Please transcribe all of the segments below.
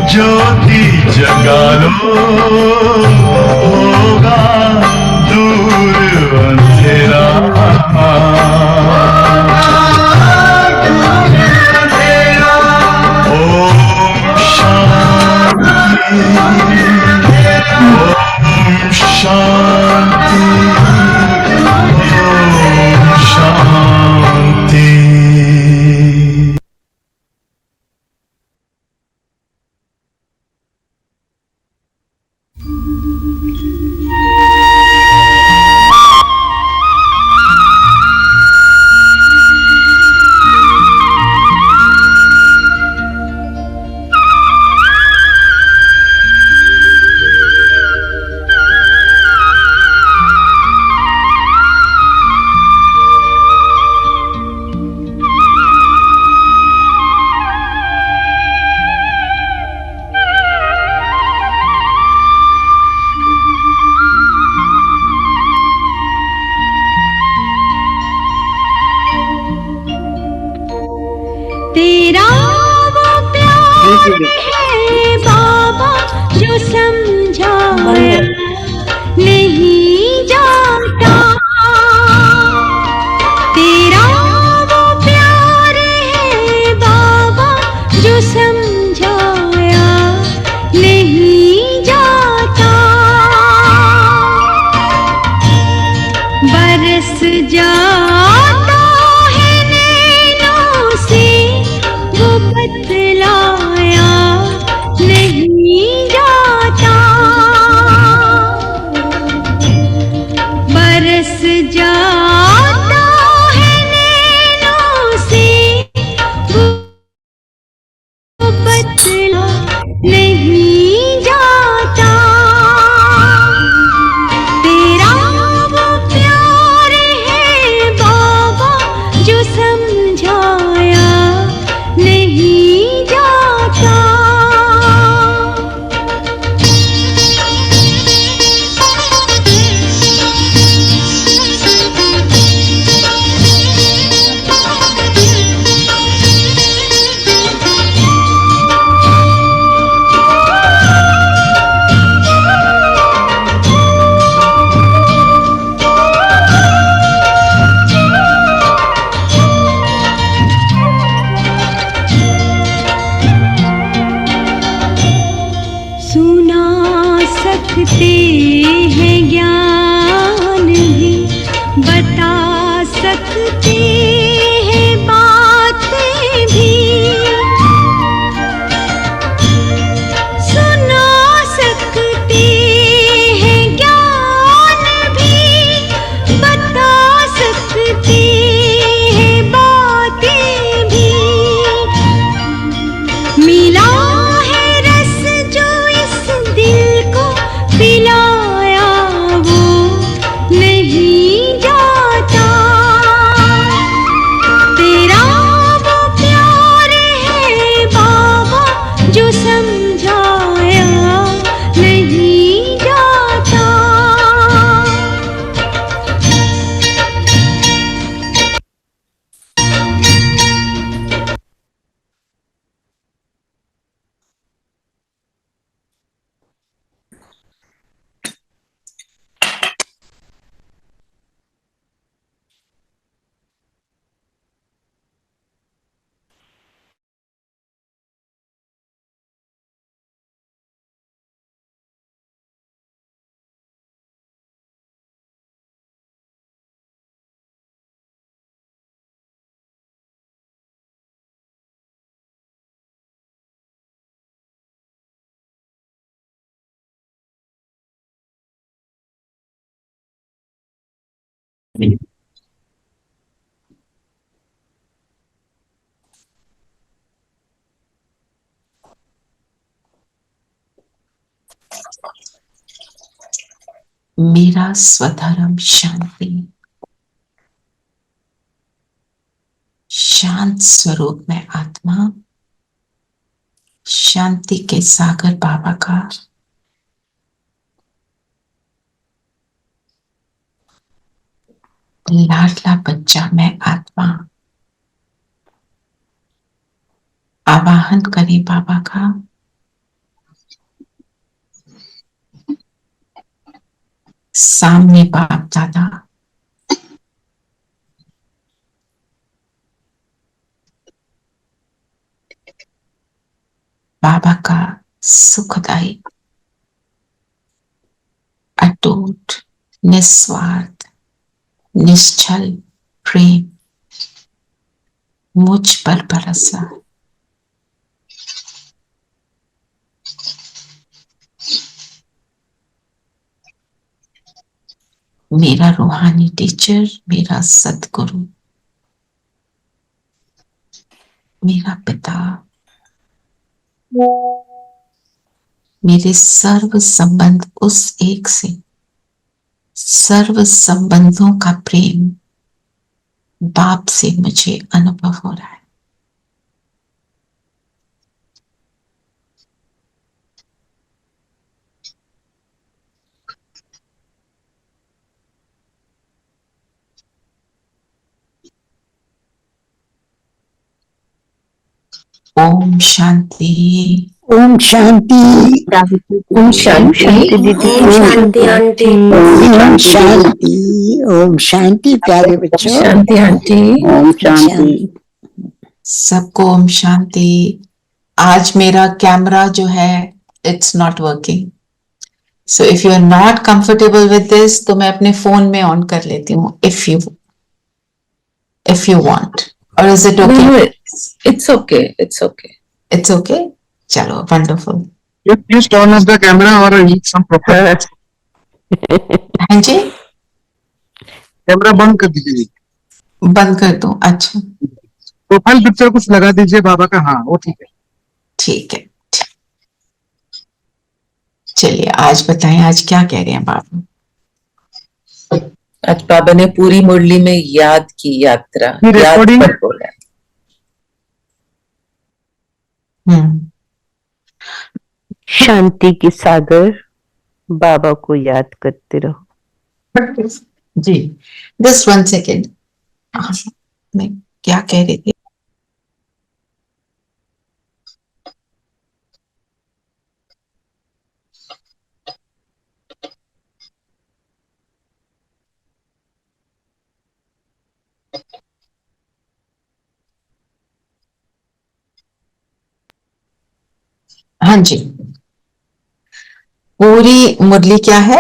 ज्योति जगा लो, होगा दूर अंधेरा। ओम शांति, ओम शांति, ओम शांति। तेरा वो प्यार है बाबा जो समझाया नहीं जाता। तेरा वो प्यार है बाबा जो समझाया नहीं जाता। बरस जाता है नैनों से वो बतलाया नहीं जाता। बरस जाता है नैनों से वो बतला नहीं जाता। तेरा वो प्यार है बाबा जो समझाया नहीं जाता। सुना सकते हैं ज्ञान भी, बता सकते हैं बातें भी। सुना सकते हैं ज्ञान भी, बता सकते हैं बातें भी। मिला है रस जो इस दिल को पिलाया वो नहीं जाता। तेरा वो प्यार है बाबा जो समझाया नहीं जाता। मेरा स्वधर्म शांति। शांत स्वरूप में आत्मा, शांति के सागर बाबा का लाडला बच्चा मैं आत्मा। आवाहन करें बाबा का। सामने बाप दादा, बाबा का सुखदाई अटूट निस्वार्थ निश्चल प्रेम मुझ पर बरसा। मेरा रूहानी टीचर, मेरा सदगुरु, मेरा पिता, मेरे सर्व संबंध उस एक से, सर्व संबंधों का प्रेम बाप से मुझे अनुभव हो रहा है। ओम शांति। ओम शांति। ओम शांति दीदी। ओम शांति आंटी। ओम शांति। ओम शांति प्यारे बच्चों। शांति आंटी। ओम शांति। सबको ओम शांति। आज मेरा कैमरा जो है it's not working, so if you are not comfortable with this तो मैं अपने फोन में ऑन कर लेती हूँ इफ यू वांट, और is it okay? It's okay, it's okay, it's okay. चलो wonderful. Please turn off the camera or use some proper. हाँ जी, कैमरा बंद कर दीजिए, बंद कर दूं? अच्छा प्रोफाइल पिक्चर कुछ लगा दीजिए बाबा का। हाँ वो ठीक है। ठीक है। चलिए आज बताएं, आज क्या कह रहे हैं बाबा? आज बाबा ने पूरी मुरली में याद की यात्रा, ये याद recording- पर बोला। शांति के सागर बाबा को याद करते रहो। जी जस्ट 1 सेकेंड, मैं क्या कह रही थी? हाँ जी, पूरी मुरली क्या है?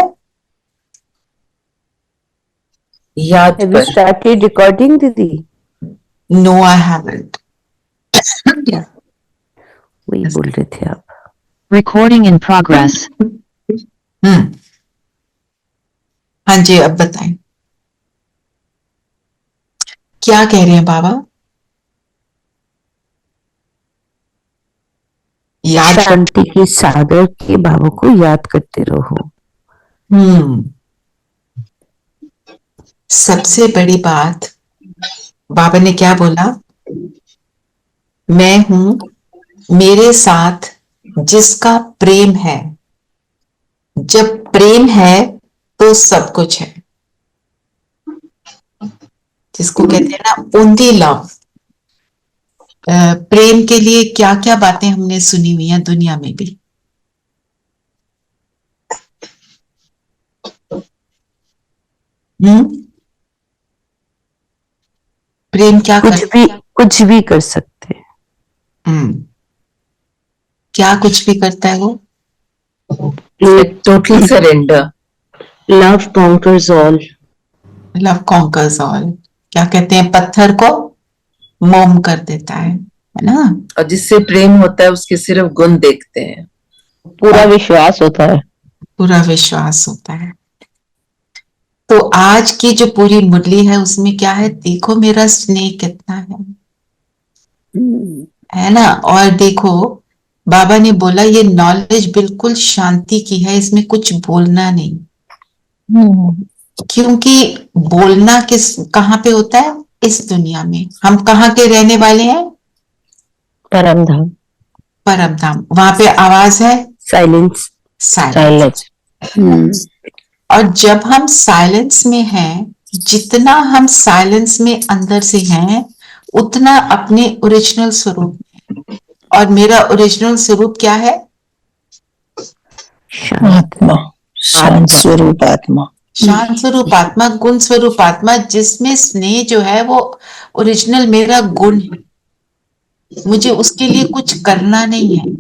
याद Have you पर। started recording दीदी? No I haven't. वही बोल रहे थे आप। Recording in progress. हाँ जी, अब बताएं क्या कह रहे हैं बाबा? याद शांति के सागर के बाबा को याद करते रहो। सबसे बड़ी बात बाबा ने क्या बोला? मैं हूं मेरे साथ जिसका प्रेम है। जब प्रेम है तो सब कुछ है, जिसको कहते हैं ना ओनली लव। प्रेम के लिए क्या क्या बातें हमने सुनी हुई हैं दुनिया में भी। प्रेम क्या कुछ भी कर सकते हैं। क्या कुछ भी करता है वो? Total surrender. Love conquers all. Love conquers all. क्या कहते हैं? पत्थर को मोम कर देता है ना? और जिससे प्रेम होता है उसके सिर्फ गुण देखते हैं। पूरा विश्वास होता है। पूरा विश्वास होता है। तो आज की जो पूरी मुरली है उसमें क्या है? देखो मेरा स्नेह कितना है ना? और देखो बाबा ने बोला ये नॉलेज बिल्कुल शांति की है, इसमें कुछ बोलना नहीं। क्योंकि बोलना कहाँ पे होता है? इस दुनिया में। हम कहाँ के रहने वाले हैं? परम धाम। परम धाम। वहां पे आवाज है साइलेंस। साइलेंस। और जब हम साइलेंस में हैं, जितना हम साइलेंस में अंदर से हैं उतना अपने ओरिजिनल स्वरूप में। और मेरा ओरिजिनल स्वरूप क्या है? आत्मा, शांत स्वरूप आत्मा। शांत स्वरूप आत्मा, गुण स्वरूप आत्मा, जिसमें स्नेह जो है वो ओरिजिनल मेरा गुण है। मुझे उसके लिए कुछ करना नहीं है।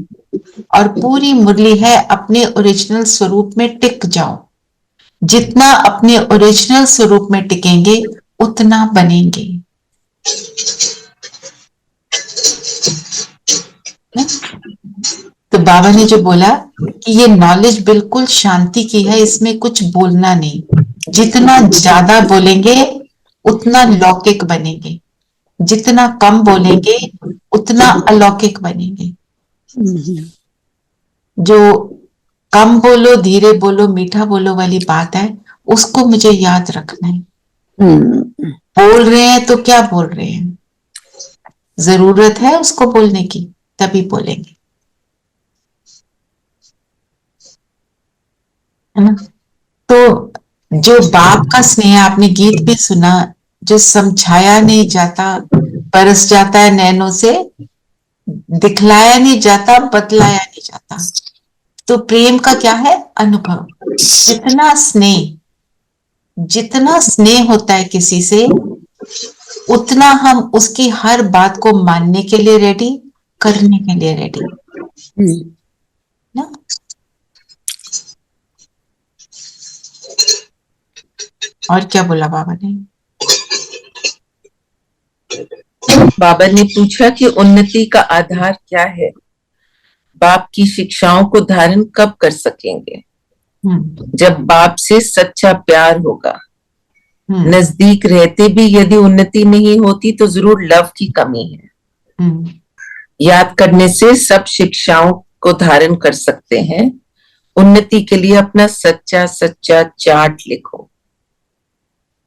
और पूरी मुरली है अपने ओरिजिनल स्वरूप में टिक जाओ। जितना अपने ओरिजिनल स्वरूप में टिकेंगे उतना बनेंगे। तो बाबा ने जो बोला कि ये नॉलेज बिल्कुल शांति की है, इसमें कुछ बोलना नहीं। जितना ज्यादा बोलेंगे उतना लौकिक बनेंगे, जितना कम बोलेंगे उतना अलौकिक बनेंगे। जो कम बोलो, धीरे बोलो, मीठा बोलो वाली बात है, उसको मुझे याद रखना है। बोल रहे हैं तो क्या बोल रहे हैं, जरूरत है उसको बोलने की, तभी बोलेंगे, है ना। तो जो बाप का स्नेह, आपने गीत भी सुना, जो समझाया नहीं जाता बरस जाता है नैनों से, दिखलाया नहीं जाता बतलाया नहीं जाता। तो प्रेम का क्या है? अनुभव। जितना स्नेह होता है किसी से, उतना हम उसकी हर बात को मानने के लिए रेडी, करने के लिए रेडी ना। और क्या बोला बाबा ने? बाबा ने पूछा कि उन्नति का आधार क्या है, बाप की शिक्षाओं को धारण कब कर सकेंगे? जब बाप से सच्चा प्यार होगा। नजदीक रहते भी यदि उन्नति नहीं होती तो जरूर लव की कमी है। याद करने से सब शिक्षाओं को धारण कर सकते हैं। उन्नति के लिए अपना सच्चा सच्चा चार्ट लिखो।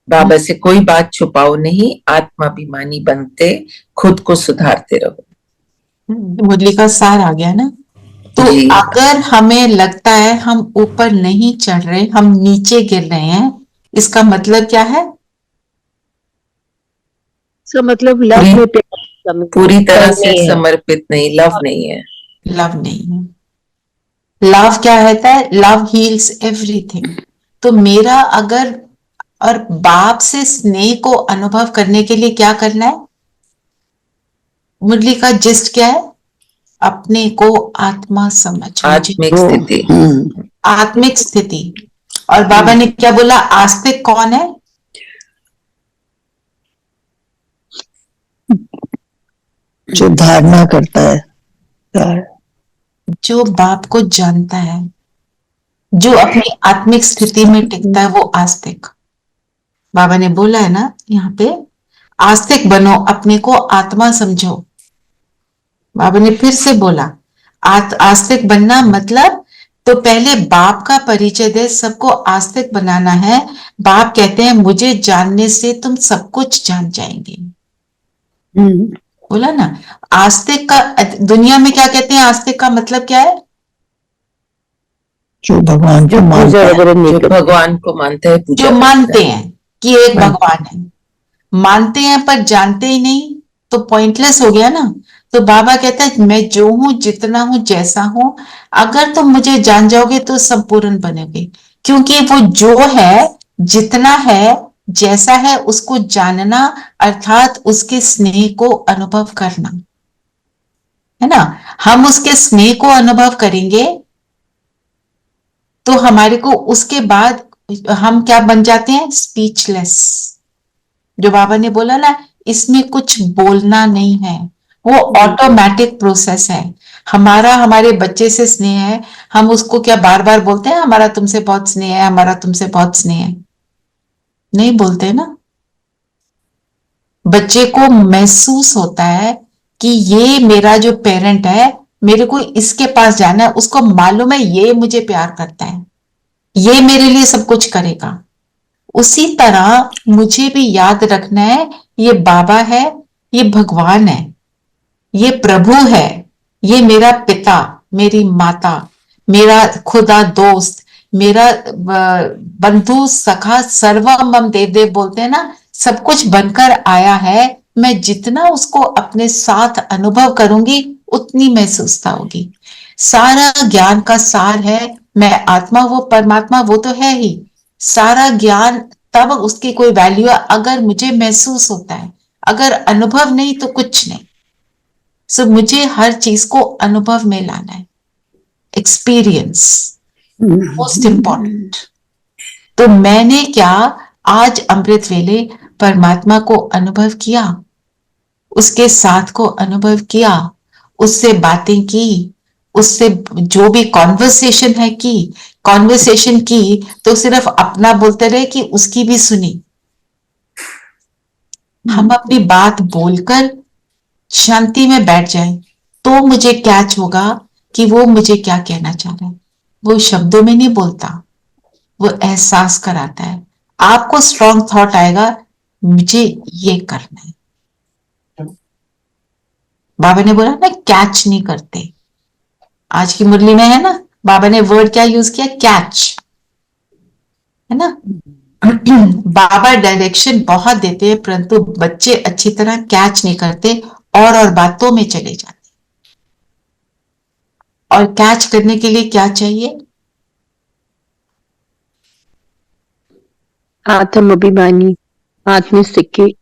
बाबा से कोई बात छुपाओ नहीं, आत्माभिमानी बनते खुद को सुधारते रहो। मुरली का सार आ गया ना। तो अगर हमें लगता है हम ऊपर नहीं चढ़ रहे, हम नीचे गिर रहे हैं, इसका मतलब क्या है? इसका मतलब लव में पूरी तरह से समर्पित नहीं, लव नहीं है। लव नहीं है। लव क्या रहता है? Love heals everything. तो मेरा अगर, और बाप से स्नेह को अनुभव करने के लिए क्या करना है? मुरली का जिस्ट क्या है? अपने को आत्मा समझ, आत्मिक स्थिति। आत्मिक स्थिति। और बाबा ने क्या बोला? आस्तिक कौन है? जो धारणा करता है, जो बाप को जानता है, जो अपनी आत्मिक स्थिति में टिकता है, वो आस्तिक। बाबा ने बोला है ना यहाँ पे, आस्तिक बनो, अपने को आत्मा समझो। बाबा ने फिर से बोला, आस्तिक बनना मतलब, तो पहले बाप का परिचय दे, सबको आस्तिक बनाना है। बाप कहते हैं मुझे जानने से तुम सब कुछ जान जाएंगे। बोला ना, आस्तिक का दुनिया में क्या कहते हैं? आस्तिक का मतलब क्या है? जो भगवान को मानता है, जो भगवान को मानता है, जो मानते हैं कि एक भगवान है, मानते हैं पर जानते ही नहीं, तो पॉइंटलेस हो गया ना। तो बाबा कहता है मैं जो हूं, जितना हूं, जैसा हूं, अगर तुम मुझे जान जाओगे तो संपूर्ण बनेगे। क्योंकि वो जो है, जितना है, जैसा है, उसको जानना अर्थात उसके स्नेह को अनुभव करना है ना। हम उसके स्नेह को अनुभव करेंगे तो हमारे को उसके बाद हम क्या बन जाते हैं? स्पीचलेस। जो बाबा ने बोला ना, इसमें कुछ बोलना नहीं है, वो ऑटोमेटिक प्रोसेस है। हमारा हमारे बच्चे से स्नेह है, हम उसको क्या बार बार बोलते हैं हमारा तुमसे बहुत स्नेह है, हमारा तुमसे बहुत स्नेह है? नहीं बोलते ना। बच्चे को महसूस होता है कि ये मेरा जो पेरेंट है, मेरे को इसके पास जाना है, उसको मालूम है ये मुझे प्यार करता है, ये मेरे लिए सब कुछ करेगा। उसी तरह मुझे भी याद रखना है, ये बाबा है, ये भगवान है, ये प्रभु है, ये मेरा पिता, मेरी माता, मेरा खुदा दोस्त, मेरा बंधु सखा, सर्वम मम देव देव बोलते हैं ना, सब कुछ बनकर आया है मैं जितना उसको अपने साथ अनुभव करूंगी उतनी महसूसता होगी। सारा ज्ञान का सार है मैं आत्मा, वो परमात्मा, वो तो है ही। सारा ज्ञान तब उसकी कोई वैल्यू है अगर मुझे महसूस होता है, अगर अनुभव नहीं तो कुछ नहीं। सो मुझे हर चीज को अनुभव में लाना है, एक्सपीरियंस मोस्ट इंपॉर्टेंट। तो मैंने क्या आज अमृत वेले परमात्मा को अनुभव किया, उसके साथ को अनुभव किया, उससे बातें की, उससे जो भी कॉन्वर्सेशन है की, कॉन्वर्सेशन की तो सिर्फ अपना बोलते रहे कि उसकी भी सुनी। हम अपनी बात बोलकर शांति में बैठ जाएं तो मुझे कैच होगा कि वो मुझे क्या कहना चाह रहा है। वो शब्दों में नहीं बोलता, वो एहसास कराता है। आपको स्ट्रॉन्ग थॉट आएगा मुझे ये करना है। बाबा ने बोला ना कैच नहीं करते, आज की मुरली में है ना, बाबा ने वर्ड क्या यूज किया, कैच, है ना। बाबा डायरेक्शन बहुत देते हैं परंतु बच्चे अच्छी तरह कैच नहीं करते और बातों में चले जाते। और कैच करने के लिए क्या चाहिए, आत्म अभिमानी, आत्मिक स्थिति।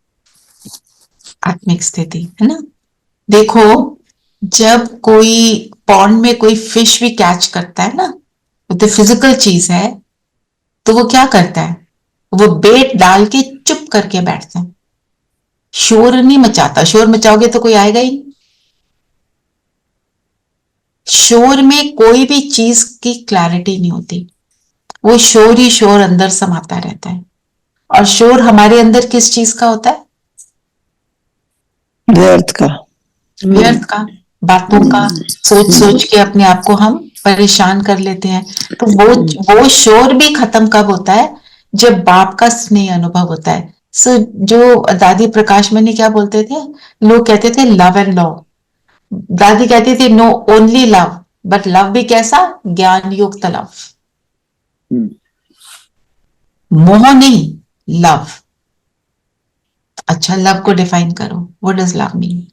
आत्मिक स्थिति, है ना। देखो जब कोई पॉन्ड में कोई फिश भी कैच करता है ना, तो फिजिकल चीज है, तो वो क्या करता है, वो बेट डाल के चुप करके बैठता है, शोर नहीं मचाता। शोर मचाओगे तो कोई आएगा ही नहीं। शोर में कोई भी चीज की क्लैरिटी नहीं होती, वो शोर ही शोर अंदर समाता रहता है। और शोर हमारे अंदर किस चीज का होता है, व्यर्थ का, व्यर्थ का, बातों का, सोच सोच के अपने आप को हम परेशान कर लेते हैं। तो वो शोर भी खत्म कब होता है, जब बाप का स्नेह अनुभव होता है। सो जो दादी प्रकाश मणि क्या बोलते थे, लोग कहते थे लव एंड लव, दादी कहती थी no only love, but love भी कैसा, ज्ञान युक्त लव, मोह नहीं, लव। अच्छा लव को डिफाइन करो, व्हाट डज लव मीन।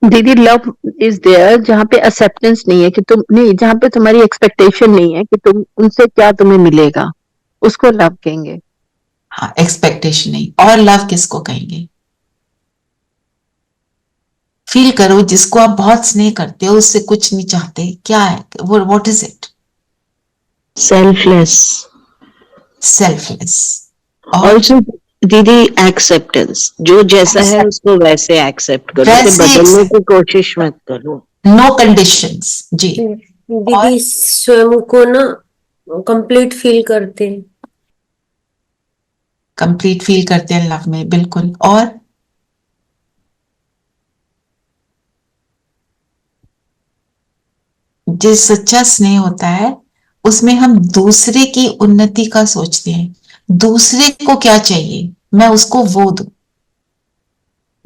दीदी लव इज देयर जहाँ पे एक्सेप्टेंस नहीं है कि तुम नहीं, जहाँ पे तुम्हारी एक्सपेक्टेशन नहीं है कि तुम उनसे क्या तुम्हें मिलेगा, उसको लव कहेंगे। हाँ एक्सपेक्टेशन नहीं, और लव किसको कहेंगे, फील करो जिसको आप बहुत स्नेह करते हो, उससे कुछ नहीं चाहते, क्या है वो, what is it, selfless, selfless. और ऑल्सो दीदी एक्सेप्टेंस, जो जैसा है उसको वैसे एक्सेप्ट करो, उसे वैसे बदलने की कोशिश मत करो। नो कंडीशंस जी। दीदी स्वयं को ना कंप्लीट फील करते हैं, कंप्लीट फील करते हैं लव में, बिल्कुल। और जिस सच्चा स्नेह होता है उसमें हम दूसरे की उन्नति का सोचते हैं, दूसरे को क्या चाहिए मैं उसको वो दूं,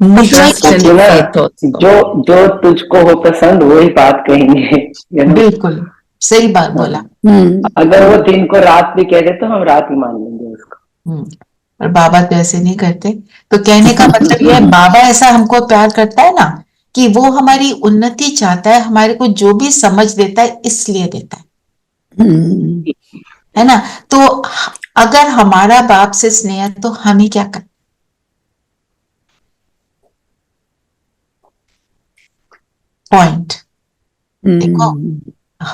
मुझे Trust and faith also. जो जो तुझको हो पसंद वही बात कहेंगे, बिल्कुल सही बात बोला। अगर वो दिन को रात भी कह दे तो हम रात ही मान लेंगे उसको। और बाबा तो ऐसे नहीं करते। तो कहने का मतलब यह है बाबा ऐसा हमको प्यार करता है ना कि वो हमारी उन्नति चाहता है, हमारे को जो भी समझ देता है इसलिए देता है ना। तो अगर हमारा बाप से स्नेह है तो हम ही क्या कर, पॉइंट देखो,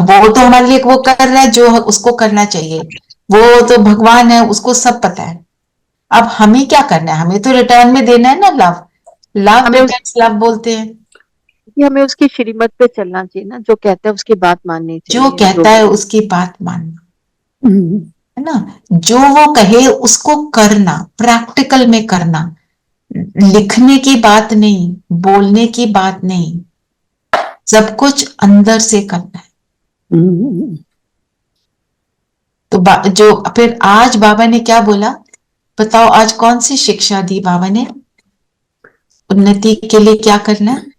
वो तो हमारे लिए वो कर रहा है जो उसको करना चाहिए, वो तो भगवान है उसको सब पता है। अब हमें क्या करना है, हमें तो रिटर्न में देना है ना लव, लव रिटर्न्स लव बोलते हैं। कि हमें उसकी श्रीमत पे चलना चाहिए ना, जो कहता है उसकी बात माननी चाहिए, जो कहता है उसकी बात मानना, है ना। जो वो कहे उसको करना, प्रैक्टिकल में करना, लिखने की बात नहीं, बोलने की बात नहीं, सब कुछ अंदर से करना है। तो जो फिर आज बाबा ने क्या बोला, बताओ आज कौन सी शिक्षा दी बाबा ने, उन्नति के लिए क्या करना है,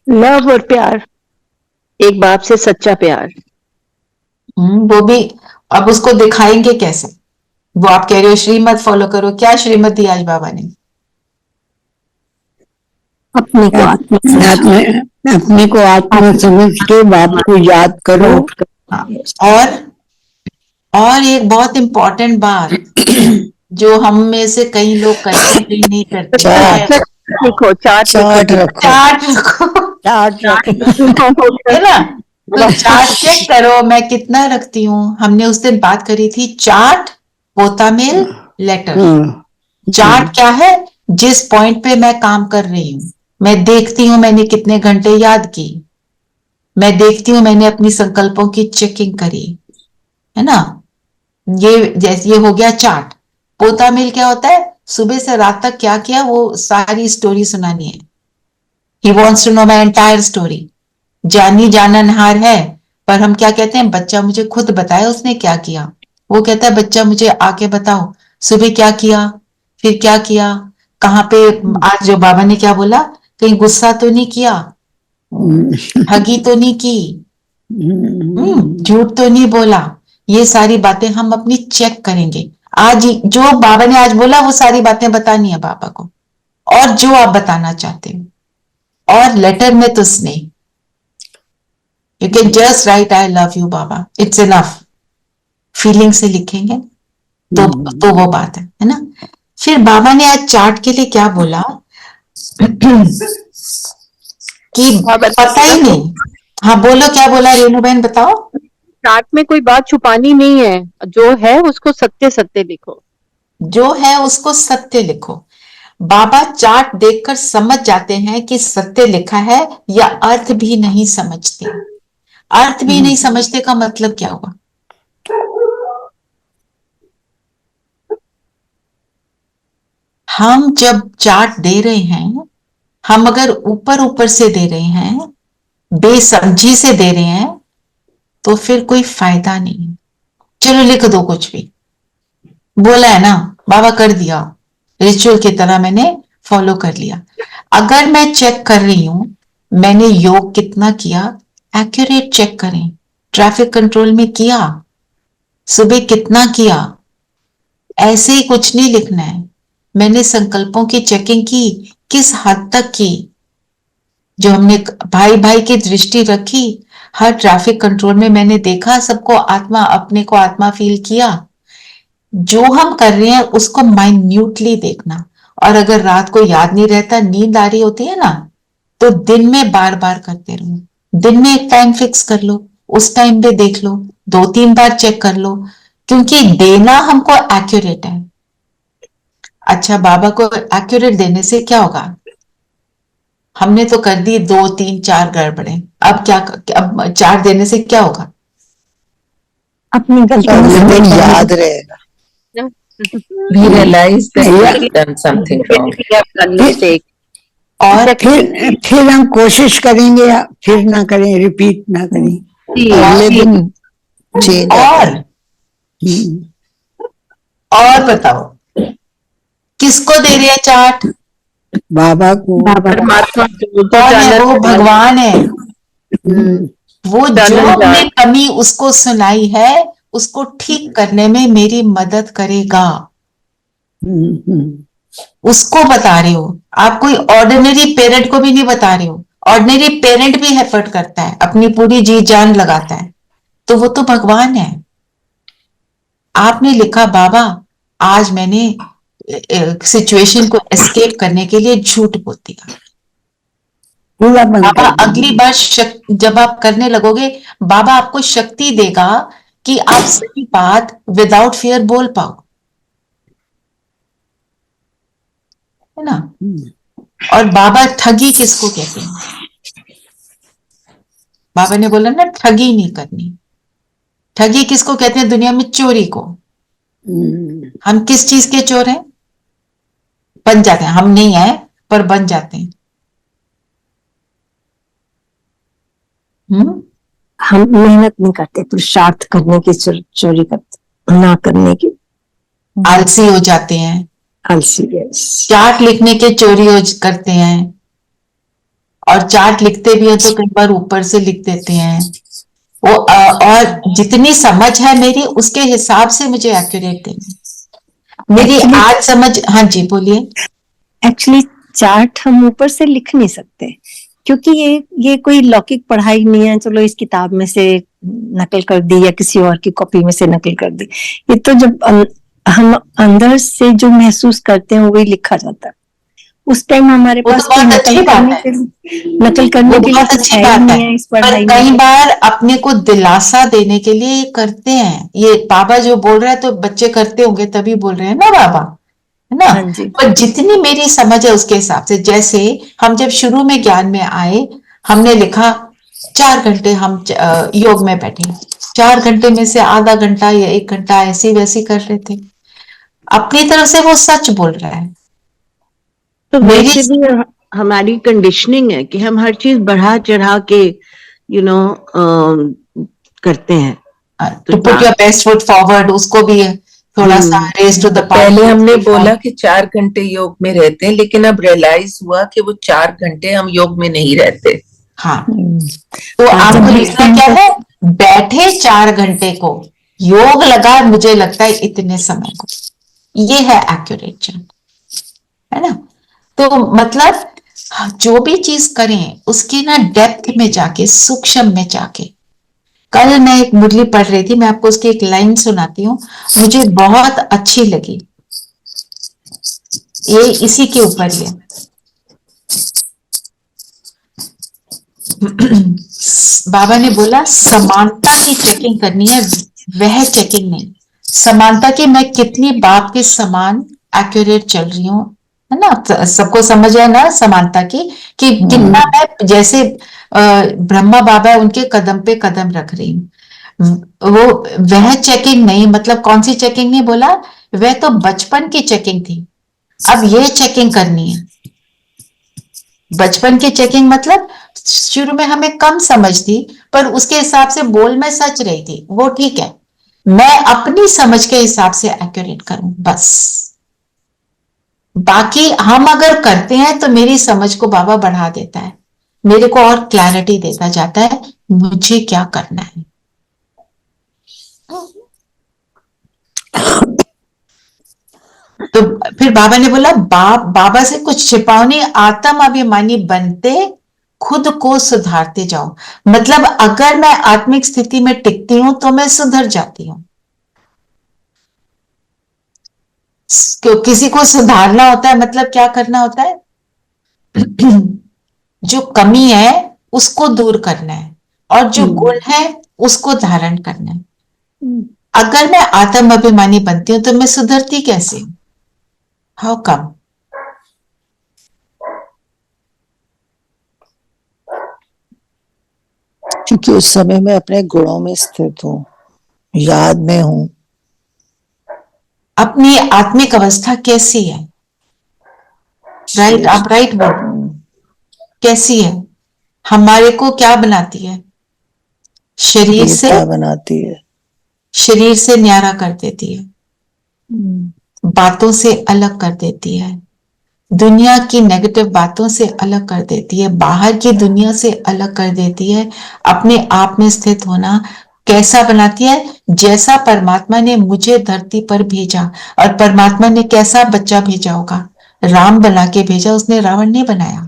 लव और प्यार, एक बाप से सच्चा प्यार। वो भी अब उसको दिखाएंगे कैसे? वो आप कह रहे हो श्रीमत फॉलो करो, क्या श्रीमत दी आज बाबा ने? अपने को अपने को आत्मा समझ के बाप को याद करो। हाँ, और एक बहुत इंपॉर्टेंट बात जो हम में से कई लोग करते हैं, कई नहीं करते। चार्ट लिखो, चार्ट रखो, चार्ट रखो, चार्ट रखो, है ना? तो चार्ट चेक करो मैं कितना रखती हूँ। हमने उस दिन बात करी थी, चार्ट, पोता मेल, लेटर। चार्ट क्या है? जिस पॉइंट पे मैं काम कर रही हूँ, मैं देखती हूँ मैंने कितने घंटे याद की, मैं देखती हूँ मैंने अपनी संकल्पों की चेकिंग करी, है ना? ये जैसे ये हो गया चार्ट। पोता मेल क्या होता है? सुबह से रात तक क्या किया वो सारी स्टोरी सुनानी है। He wants to know my entire story. जानी जाननहार है, पर हम क्या कहते हैं? बच्चा मुझे खुद बताए उसने क्या किया। वो कहता है बच्चा मुझे आके बताओ सुबह क्या किया, फिर क्या किया, कहाँ पे, आज जो बाबा ने क्या बोला, कहीं गुस्सा तो नहीं किया, ठगी तो नहीं की, झूठ तो नहीं बोला। ये सारी बातें हम अपनी चेक करेंगे। आज जो बाबा ने आज बोला वो सारी बातें बतानी है बाबा को, और जो आप बताना चाहते हो। और लेटर में तो स्नेह, you can just right I love you Baba, it's enough. Feeling से लिखेंगे तो वो बात है ना? फिर बाबा ने आज चार्ट के लिए क्या बोला कि पता ही नहीं। हाँ बोलो, क्या बोला रेणु बहन, बताओ। चार्ट में कोई बात छुपानी नहीं है, जो है उसको सत्य सत्य लिखो। जो है उसको सत्य लिखो। बाबा चार्ट देखकर समझ जाते हैं कि सत्य लिखा है, या अर्थ भी नहीं समझते। अर्थ भी नहीं समझते का मतलब क्या हुआ? हम जब चार्ट दे रहे हैं, हम अगर ऊपर ऊपर से दे रहे हैं, बेसमझी से दे रहे हैं, तो फिर कोई फायदा नहीं। चलो लिख दो कुछ भी, बोला है ना बाबा, कर दिया, रिचुअल की तरह मैंने फॉलो कर लिया। अगर मैं चेक कर रही हूं मैंने योग कितना किया, एक्यूरेट चेक करें। ट्रैफिक कंट्रोल में किया, सुबह कितना किया, ऐसे ही कुछ नहीं लिखना है। मैंने संकल्पों की चेकिंग की, किस हद तक की, जो हमने भाई भाई की दृष्टि रखी, हर ट्रैफिक कंट्रोल में मैंने देखा सबको आत्मा, अपने को आत्मा फील किया। जो हम कर रहे हैं उसको माइन्यूटली देखना। और अगर रात को याद नहीं रहता, नींद आ रही होती है ना, तो दिन में बार बार करते रहो। दिन में एक टाइम फिक्स कर लो, उस टाइम पे देख लो, 2-3 बार चेक कर लो, क्योंकि देना हमको एक्यूरेट है। अच्छा, बाबा को एक्यूरेट देने से क्या होगा? हमने तो कर दी 2, 3, 4 गड़बड़े, अब क्या? अब 4 देने से क्या होगा? अपनी गलती याद रहेगा। We realize that we have done something wrong. और फिर हम कोशिश करेंगे, फिर ना करें, रिपीट ना करें, अगले दिन चेंज। और बताओ किसको दे रहे हैं चार्ट? बाबा को। परमात्मा कौन है वो? भगवान है। वो जो हमने कमी उसको सुनाई है, उसको ठीक करने में मेरी मदद करेगा, उसको बता रहे हो आप। कोई ऑर्डिनरी पेरेंट को भी नहीं बता रहे हो। ऑर्डिनरी पेरेंट भी एफर्ट करता है, अपनी पूरी जी जान लगाता है, तो वो तो भगवान है। आपने लिखा बाबा आज मैंने सिचुएशन को एस्केप करने के लिए झूठ बोल दिया। बाबा अगली बार जब आप करने लगोगे, बाबा आपको शक्ति देगा कि आप सही बात विदाउट फियर बोल पाओ, है ना? और बाबा ठगी किसको कहते हैं? बाबा ने बोला ना ठगी नहीं करनी। ठगी किसको कहते हैं दुनिया में? चोरी को। हम किस चीज के चोर हैं? बन जाते हैं, हम नहीं है पर बन जाते हैं। हम मेहनत नहीं करते, पुरुषार्थ करने की चोरी करते, ना करने की। आलसी हो जाते हैं, आलसी। चार्ट लिखने के चोरी करते हैं, और चार्ट लिखते भी हैं तो कई बार ऊपर से लिख देते हैं वो और जितनी समझ है मेरी उसके हिसाब से मुझे एक्यूरेट देना। मेरी आज समझ, हाँ जी बोलिए। एक्चुअली चार्ट हम ऊपर से लिख नहीं सकते, क्योंकि ये कोई लौकिक पढ़ाई नहीं है, चलो इस किताब में से नकल कर दी या किसी और की कॉपी में से नकल कर दी। ये तो जब हम अंदर से जो महसूस करते हैं वही लिखा जाता है। उस टाइम हमारे वो पास तो बहुत अच्छी बात है, नकल करने के लिए बहुत कुछ अच्छी है बात नहीं है। है इस पर पढ़ाई कई में। बार अपने को दिलासा देने के लिए ये करते हैं, ये बाबा जो बोल रहा है तो बच्चे करते होंगे तभी बोल रहे हैं ना बाबा, है ना। हाँ जी। पर जितनी मेरी समझ है उसके हिसाब से, जैसे हम जब शुरू में ज्ञान में आए हमने लिखा 4 घंटे हम योग में बैठे, 4 घंटे में से आधा घंटा या 1 घंटा ऐसी वैसी कर रहे थे। अपनी तरफ से वो सच बोल रहा है। तो मेरी वैसे भी हमारी कंडीशनिंग है कि हम हर चीज बढ़ा चढ़ा के करते हैं। To put your best foot forward, उसको भी थोड़ा सा रेस टू द पहले हमने बोला कि 4 घंटे योग में रहते हैं, लेकिन अब रियलाइज हुआ कि वो 4 घंटे हम योग में नहीं रहते। हाँ, तो आपको लिखना क्या है, बैठे 4 घंटे को, योग लगा मुझे लगता है इतने समय को, ये है एक्यूरेट, है ना। तो मतलब जो भी चीज करें उसकी ना डेप्थ में जाके, सूक्ष्म में जाके। कल मैं एक मुरली पढ़ रही थी, मैं आपको उसकी एक लाइन सुनाती हूँ, मुझे बहुत अच्छी लगी, ये इसी के ऊपर ही है। बाबा ने बोला समानता की चेकिंग करनी है, वह चेकिंग नहीं, समानता की मैं कितनी बाप के समान एक्यूरेट चल रही हूँ, है ना। सबको समझ है ना समानता की, कि कितना मैं जैसे ब्रह्मा बाबा है उनके कदम पे कदम रख रही हूँ। वो वह चेकिंग नहीं, मतलब कौन सी चेकिंग नहीं बोला, वह तो बचपन की चेकिंग थी, अब ये चेकिंग करनी है। बचपन की चेकिंग मतलब शुरू में हमें कम समझ थी, पर उसके हिसाब से बोल में सच रही थी, वो ठीक है। मैं अपनी समझ के हिसाब से एक्यूरेट करूं बस। बाकी हम अगर करते हैं तो मेरी समझ को बाबा बढ़ा देता है, मेरे को और क्लैरिटी देता जाता है मुझे क्या करना है। तो फिर बाबा ने बोला बाबा से कुछ छिपाओ नहीं, आत्म अभिमानी बनते खुद को सुधारते जाओ। मतलब अगर मैं आत्मिक स्थिति में टिकती हूं तो मैं सुधर जाती हूं। किसी को सुधारना होता है मतलब क्या करना होता है, जो कमी है उसको दूर करना है और जो गुण है उसको धारण करना है। अगर मैं आत्म अभिमानी बनती हूं तो मैं सुधरती कैसे हूं? How come? क्योंकि उस समय में अपने गुणों में स्थित हूँ, याद में हूँ। अपनी आत्मिक अवस्था कैसी है? राइट, आप राइट बोल, कैसी है? हमारे को क्या बनाती है? शरीर से बनाती है, शरीर से न्यारा कर देती है, बातों से अलग कर देती है, दुनिया की नेगेटिव बातों से अलग कर देती है, बाहर की दुनिया से अलग कर देती है। अपने आप में स्थित होना कैसा बनाती है? जैसा परमात्मा ने मुझे धरती पर भेजा, और परमात्मा ने कैसा बच्चा भेजा होगा? राम बना के भेजा, उसने रावण नहीं बनाया।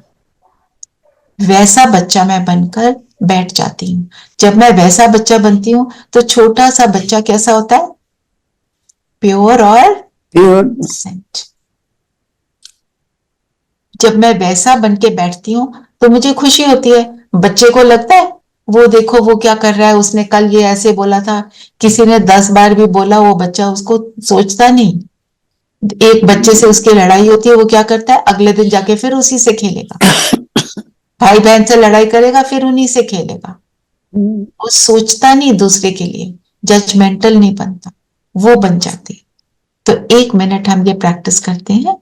वैसा बच्चा मैं बनकर बैठ जाती हूँ। जब मैं वैसा बच्चा बनती हूँ तो छोटा सा बच्चा कैसा होता है? प्योर और इनोसेंट। जब मैं वैसा बन के बैठती हूँ तो मुझे खुशी होती है। बच्चे को लगता है वो देखो वो क्या कर रहा है, उसने कल ये ऐसे बोला था, किसी ने 10 बार भी बोला, वो बच्चा उसको सोचता नहीं। एक बच्चे से उसकी लड़ाई होती है, वो क्या करता है, अगले दिन जाके फिर उसी से खेलेगा। भाई बहन से लड़ाई करेगा, फिर उन्हीं से खेलेगा। वो सोचता नहीं दूसरे के लिए, जजमेंटल नहीं बनता, वो बन जाती है। तो 1 मिनट हम ये प्रैक्टिस करते हैं।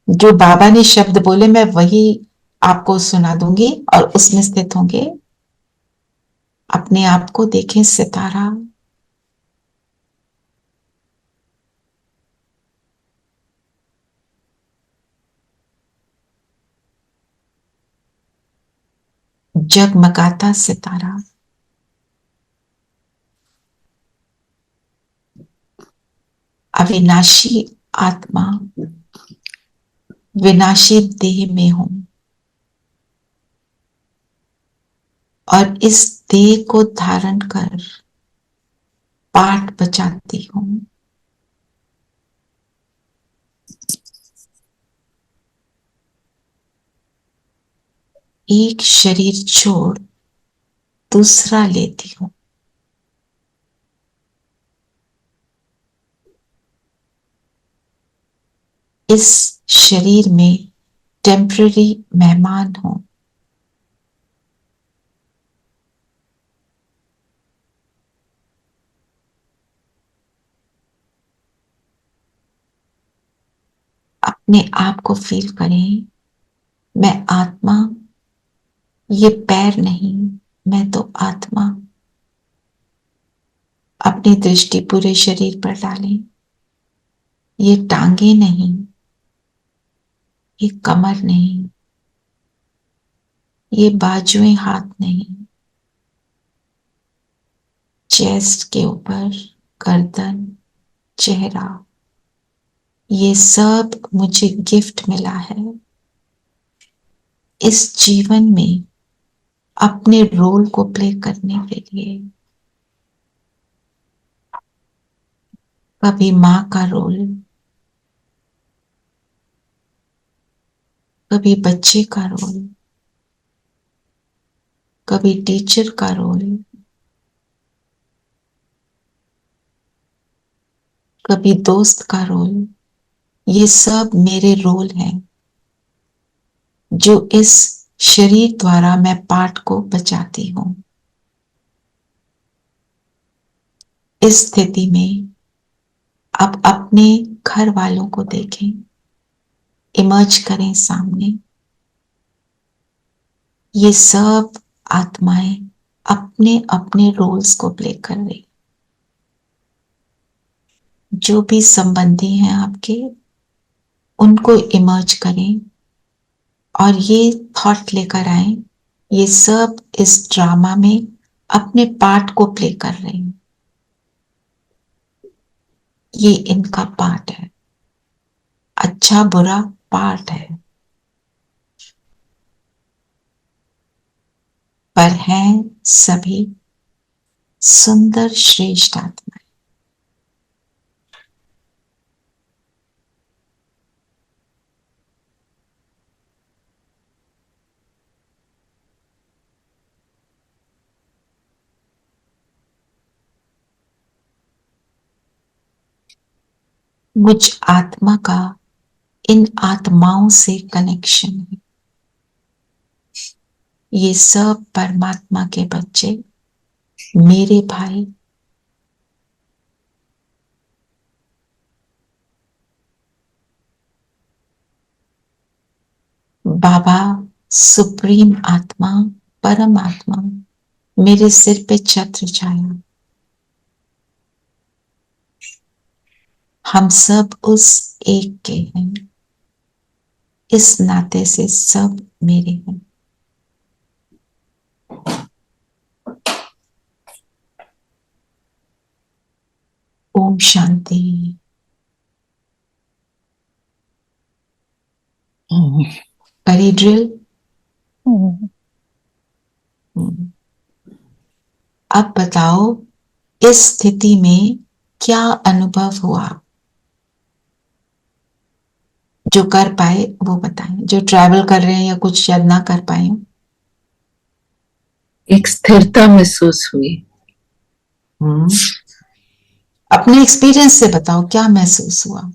जो बाबा ने शब्द बोले मैं वही आपको सुना दूंगी और उसमें स्थित होंगे। अपने आप को देखें सितारा, जगमगाता सितारा, अविनाशी आत्मा विनाशी देह में हूं और इस देह को धारण कर पाठ बजाती हूं। एक शरीर छोड़ दूसरा लेती हूं। इस शरीर में टेम्पररी मेहमान हूं। अपने आप को फील करें, मैं आत्मा, ये पैर नहीं, मैं तो आत्मा। अपनी दृष्टि पूरे शरीर पर डालें। ये टांगे नहीं, ये कमर नहीं, ये बाजुएं हाथ नहीं, चेस्ट के ऊपर गर्दन, चेहरा, ये सब मुझे गिफ्ट मिला है इस जीवन में अपने रोल को प्ले करने के लिए। कभी माँ का रोल, कभी बच्चे का रोल, कभी टीचर का रोल, कभी दोस्त का रोल। ये सब मेरे रोल हैं जो इस शरीर द्वारा मैं पाठ को बचाती हूं। इस स्थिति में अब अपने घर वालों को देखें, इमर्ज करें सामने। ये सब आत्माएं अपने अपने रोल्स को प्ले कर रही। जो भी संबंधी हैं आपके, उनको इमर्ज करें और ये थॉट लेकर आए, ये सब इस ड्रामा में अपने पार्ट को प्ले कर रहे हैं। ये इनका पार्ट है, अच्छा बुरा पार्ट है, पर हैं सभी सुंदर श्रेष्ठ आत्माएं। मुझ आत्मा का इन आत्माओं से कनेक्शन है। ये सब परमात्मा के बच्चे, मेरे भाई। बाबा सुप्रीम आत्मा, परम आत्मा, मेरे सिर पे छत्र छाया। हम सब उस एक के हैं, इस नाते से सब मेरे हैं। ओम शांति। करी ड्रिल। अब बताओ, इस स्थिति में क्या अनुभव हुआ? जो कर पाए वो बताएं, जो ट्रैवल कर रहे हैं या कुछ शायद ना कर पाए। एक स्थिरता महसूस हुई। अपने एक्सपीरियंस से बताओ, क्या महसूस हुआ?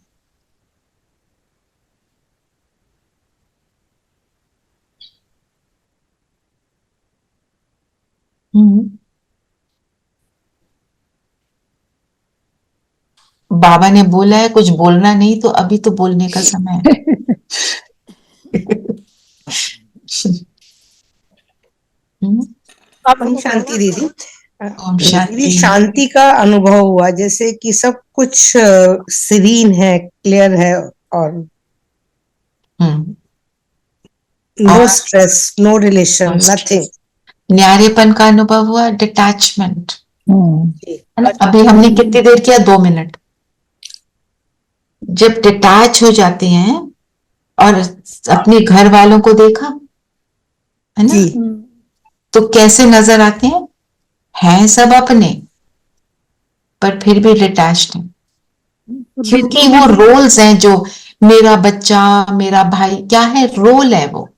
बाबा ने बोला है कुछ बोलना नहीं, तो अभी तो बोलने का समय है। ओम शांति दीदी। ओम शांति। दीदी, शांति का अनुभव हुआ, जैसे कि सब कुछ सीरीन है, क्लियर है, और no stress, no relation, nothing. न्यारेपन का अनुभव हुआ, डिटैचमेंट, है ना? अभी हमने कितनी देर किया? 2 मिनट। जब डिटैच हो जाते हैं और अपने घर वालों को देखा, है ना, तो कैसे नजर आते हैं सब अपने, पर फिर भी डिटैच्ड हैं, क्योंकि वो रोल्स हैं जो मेरा बच्चा, मेरा भाई, क्या है? रोल है वो।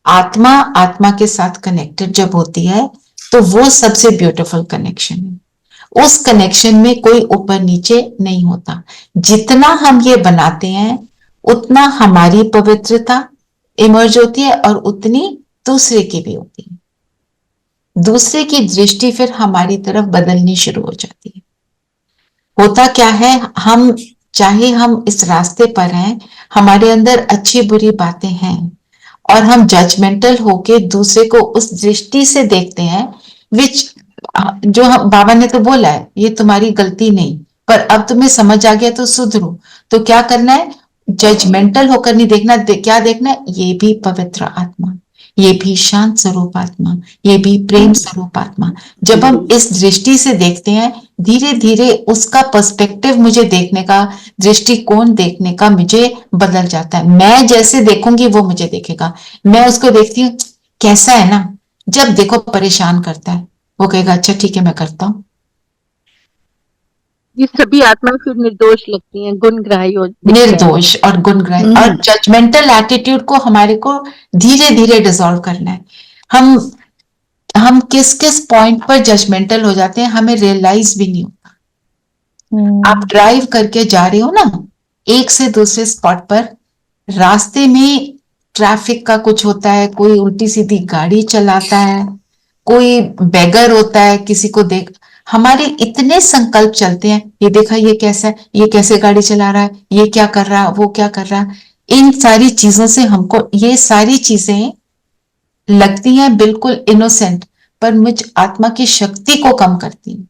आत्मा आत्मा के साथ कनेक्टेड जब होती है तो वो सबसे ब्यूटीफुल कनेक्शन है। उस कनेक्शन में कोई ऊपर नीचे नहीं होता। जितना हम ये बनाते हैं उतना हमारी पवित्रता इमर्ज होती है और उतनी दूसरे की भी होती है। दूसरे की दृष्टि फिर हमारी तरफ बदलनी शुरू हो जाती है। होता क्या है, हम चाहे हम इस रास्ते पर हैं, हमारे अंदर अच्छी बुरी बातें हैं और हम जजमेंटल होके दूसरे को उस दृष्टि से देखते हैं, विच जो हम, बाबा ने तो बोला है ये तुम्हारी गलती नहीं, पर अब तुम्हें समझ आ गया तो सुधरो। तो क्या करना है? जजमेंटल होकर नहीं देखना, क्या देखना है? ये भी पवित्र आत्मा, ये भी शांत स्वरूप आत्मा, ये भी प्रेम स्वरूप आत्मा। जब हम इस दृष्टि से देखते हैं, धीरे धीरे उसका पर्सपेक्टिव, मुझे देखने का दृष्टिकोण देखने का मुझे बदल जाता है। मैं जैसे देखूंगी वो मुझे देखेगा। मैं उसको देखती हूँ कैसा है ना, जब देखो परेशान करता है, वो कहेगा अच्छा ठीक है मैं करता हूँ। ये सभी आत्माएं फिर निर्दोष लगती हैं, गुणग्राही निर्दोष और गुणग्राही। और जजमेंटल एटीट्यूड को हमारे को धीरे धीरे डिसॉल्व करना है। हम किस किस पॉइंट पर जजमेंटल हो जाते हैं हमें रियलाइज भी नहीं होता। आप ड्राइव करके जा रहे हो ना एक से दूसरे स्पॉट पर, रास्ते में ट्रैफिक का कुछ होता है, कोई उल्टी सीधी गाड़ी चलाता है, कोई बेगर होता है, किसी को देख, हमारे इतने संकल्प चलते हैं, ये देखा ये कैसा है, ये कैसे गाड़ी चला रहा है, ये क्या कर रहा है, वो क्या कर रहा है। इन सारी चीजों से हमको ये सारी चीजें लगती हैं बिल्कुल इनोसेंट, पर मुझ आत्मा की शक्ति को कम करती हैं।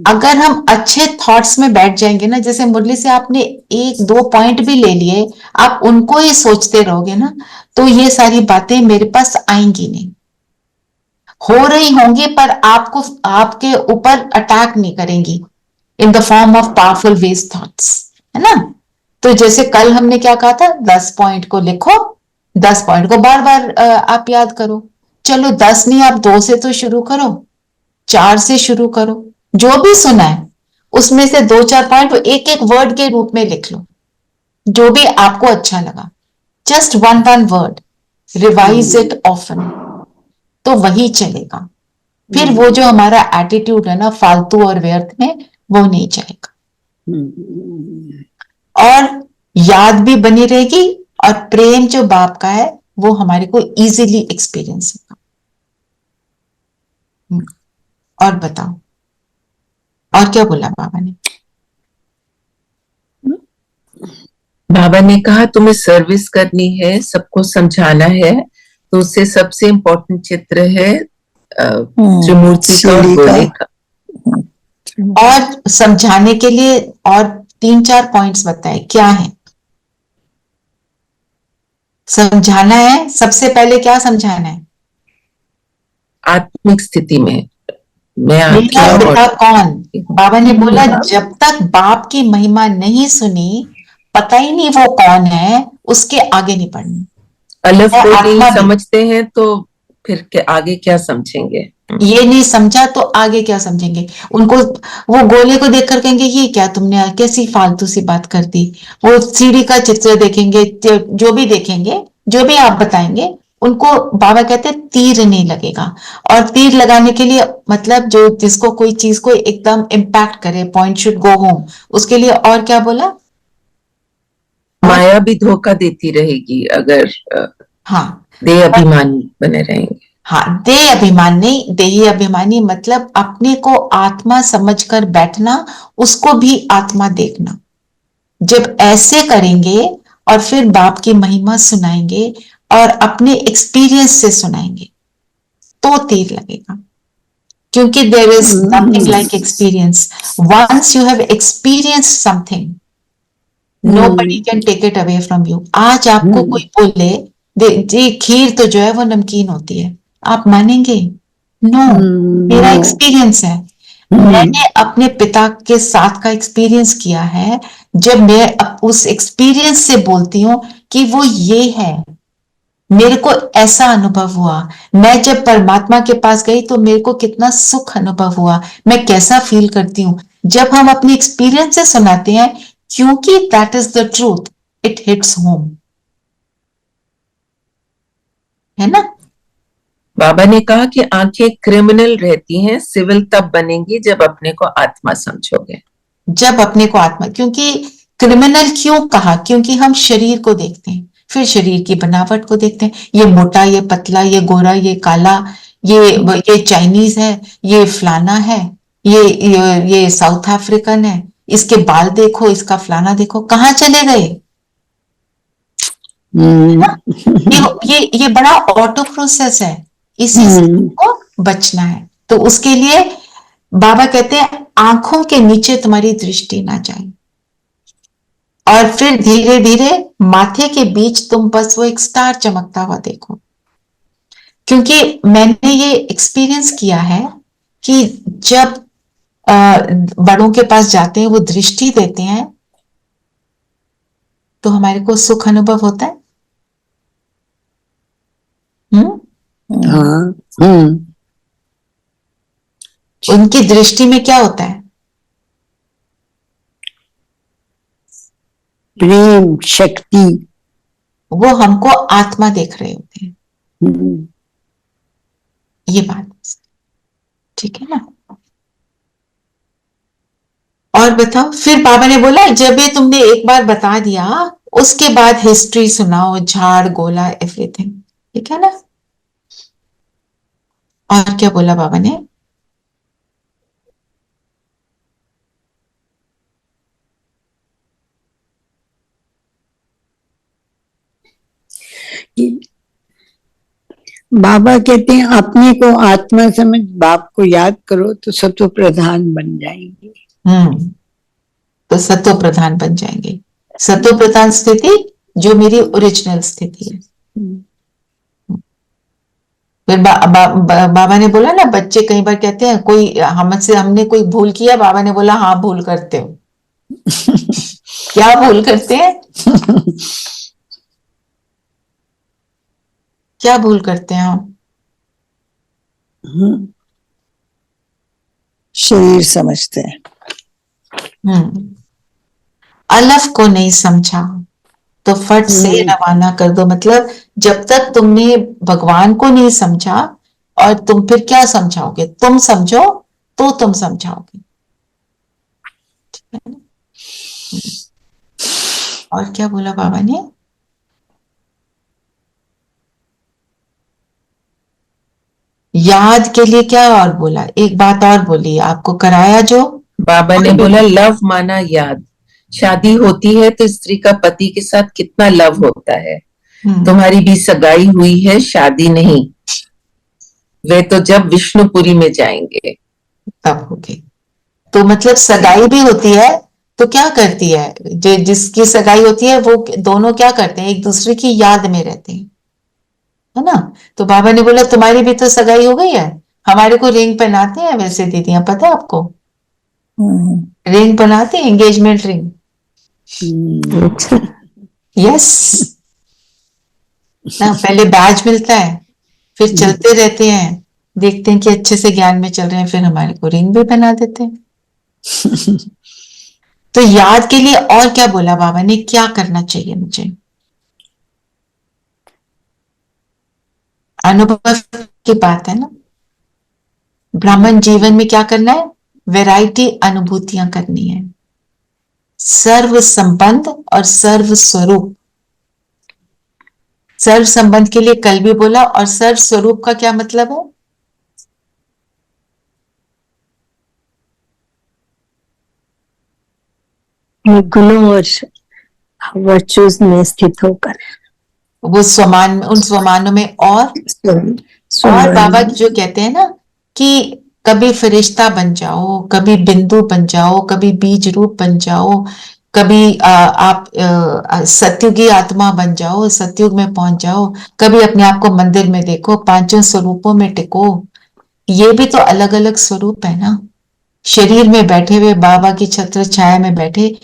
अगर हम अच्छे थॉट्स में बैठ जाएंगे ना, जैसे मुरली से आपने 1-2 पॉइंट भी ले लिए, आप उनको ही सोचते रहोगे ना, तो ये सारी बातें मेरे पास आएंगी नहीं, हो रही होंगी पर आपको, आपके ऊपर अटैक नहीं करेंगी in the form of powerful waste thoughts, है ना। तो जैसे कल हमने क्या कहा था, 10 पॉइंट को लिखो, 10 पॉइंट को बार बार आप याद करो। चलो 10 नहीं, आप 2 से तो शुरू करो, 4 से शुरू करो, जो भी सुना है उसमें से 2-4 पॉइंट एक एक वर्ड के रूप में लिख लो, जो भी आपको अच्छा लगा, just one word, revise it often, तो वही चलेगा। फिर वो जो हमारा एटीट्यूड है ना फालतू और व्यर्थ में, वो नहीं जाएगा और याद भी बनी रहेगी, और प्रेम जो बाप का है वो हमारे को इजीली एक्सपीरियंस होगा। और बताओ और क्या बोला बाबा ने? बाबा ने कहा तुम्हें सर्विस करनी है, सबको समझाना है, तो उससे सबसे इम्पोर्टेंट चित्र है त्रिमूर्ति का और गोले का। और समझाने के लिए और 3-4 पॉइंट्स बताए क्या है। समझाना है, सबसे पहले क्या समझाना है? आत्मिक स्थिति में मैं मेरा पिता कौन? बाबा ने बोला जब तक बाप की महिमा नहीं सुनी, पता ही नहीं वो कौन है, उसके आगे नहीं बढ़ना। अलग को नहीं समझते हैं तो फिर आगे क्या समझेंगे? ये नहीं समझा तो आगे क्या समझेंगे? उनको वो गोले को देखकर कहेंगे ये क्या तुमने कैसी फालतू सी बात कर दी। वो सीढ़ी का चित्र देखेंगे, जो भी देखेंगे, जो भी आप बताएंगे, उनको बाबा कहते हैं तीर नहीं लगेगा। और तीर लगाने के लिए मतलब जो जिसको कोई चीज को एकदम इम्पैक्ट करे, पॉइंट शुड गो होम, उसके लिए और क्या बोला? माया भी धोखा देती रहेगी अगर हाँ देह अभिमानी बने रहेंगे। हाँ, देह अभिमान नहीं, देही अभिमानी मतलब अपने को आत्मा समझकर बैठना, उसको भी आत्मा देखना। जब ऐसे करेंगे और फिर बाप की महिमा सुनाएंगे और अपने एक्सपीरियंस से सुनाएंगे तो तीर लगेगा, क्योंकि there is nothing like experience. Once you have experience something, nobody can take it away from you. आज आपको कोई बोले जी खीर तो जो है वो नमकीन होती है, आप मानेंगे? नो, मेरा एक्सपीरियंस है, मैंने अपने पिता के साथ का एक्सपीरियंस किया है। जब मैं उस एक्सपीरियंस से बोलती हूँ कि वो ये है, मेरे को ऐसा अनुभव हुआ, मैं जब परमात्मा के पास गई तो मेरे को कितना सुख अनुभव हुआ, मैं कैसा फील करती हूँ। जब हम अपने एक्सपीरियंस से सुनाते हैं, क्योंकि that is the truth, it hits home, है ना? बाबा ने कहा कि आंखें क्रिमिनल रहती हैं, सिविल तब बनेंगी जब अपने को आत्मा समझोगे। जब अपने को आत्मा, क्योंकि क्रिमिनल क्यों कहा? क्योंकि हम शरीर को देखते हैं, फिर शरीर की बनावट को देखते हैं, ये मोटा, ये पतला, ये गोरा, ये काला, ये चाइनीज है, ये फलाना है, ये साउथ अफ्रीकन है, इसके बाल देखो, इसका फलाना देखो, कहाँ चले गए? ये बड़ा ऑटो प्रोसेस है, इसी से को बचना है। तो उसके लिए बाबा कहते हैं आंखों के नीचे तुम्हारी दृष्टि ना जाए, और फिर धीरे धीरे माथे के बीच तुम बस वो एक स्टार चमकता हुआ देखो। क्योंकि मैंने ये एक्सपीरियंस किया है कि जब बड़ों के पास जाते हैं, वो दृष्टि देते हैं, तो हमारे को सुख अनुभव होता है। उनकी दृष्टि में क्या होता है? प्रेम, शक्ति। वो हमको आत्मा देख रहे होते हैं। ये बात ठीक है ना? और बताओ, फिर बाबा ने बोला जब ये तुमने एक बार बता दिया, उसके बाद हिस्ट्री सुनाओ, झाड़ गोला एवरीथिंग, ठीक है ना? और क्या बोला बाबा ने? बाबा कहते हैं अपने को आत्मा समझ, बाप को याद करो तो सत्व प्रधान बन जाएंगे। तो सत्व प्रधान बन जाएंगे। सत्व प्रधान स्थिति जो मेरी ओरिजिनल स्थिति है। फिर बाबा ने बोला ना, बच्चे कई बार कहते हैं कोई हमने कोई भूल किया, बाबा ने बोला हाँ भूल करते हो। क्या भूल करते हैं? क्या भूल करते हैं हम? शरीर समझते हैं। अलफ को नहीं समझा तो फट से रवाना कर दो। मतलब जब तक तुमने भगवान को नहीं समझा, और तुम फिर क्या समझाओगे? तुम समझो तो तुम समझाओगे, ठीक है ना? और क्या बोला बाबा ने? याद के लिए क्या और बोला? एक बात और बोली, आपको कराया जो बाबा ने बोला लव माना याद। शादी होती है तो स्त्री का पति के साथ कितना लव होता है। तुम्हारी भी सगाई हुई है, शादी नहीं। वे तो जब विष्णुपुरी में जाएंगे तब होगी। तो मतलब सगाई भी होती है तो क्या करती है? जिसकी सगाई होती है वो दोनों क्या करते हैं? एक दूसरे की याद में रहते हैं, है ना? तो बाबा ने बोला तुम्हारी भी तो सगाई हो गई है। हमारे को रिंग पहनाते हैं वैसे दीदियां, पता है आपको? रिंग बनाते हैं, एंगेजमेंट रिंग। यस ना, पहले बैज मिलता है, फिर चलते रहते हैं, देखते हैं कि अच्छे से ज्ञान में चल रहे हैं, फिर हमारे को रिंग भी बना देते हैं। तो याद के लिए और क्या बोला बाबा ने? क्या करना चाहिए मुझे? अनुभव की बात है ना। ब्राह्मण जीवन में क्या करना है? वैरायटी अनुभूतियां करनी है। सर्व संबंध और सर्व स्वरूप। सर्व संबंध के लिए कल भी बोला, और सर्व स्वरूप का क्या मतलब है? गुणों और वर्चुअज में स्थित होकर, वो स्वमान, उन स्वमानों में। और बाबा जो कहते हैं ना कि कभी फरिश्ता बन जाओ, कभी बिंदु बन जाओ, कभी बीज रूप बन जाओ, कभी आप सतयुग की आत्मा बन जाओ, सतयुग में पहुंच जाओ, कभी अपने आप को मंदिर में देखो, पांचों स्वरूपों में टिको। ये भी तो अलग अलग स्वरूप है ना, शरीर में बैठे हुए बाबा की छत्र छाया में बैठे,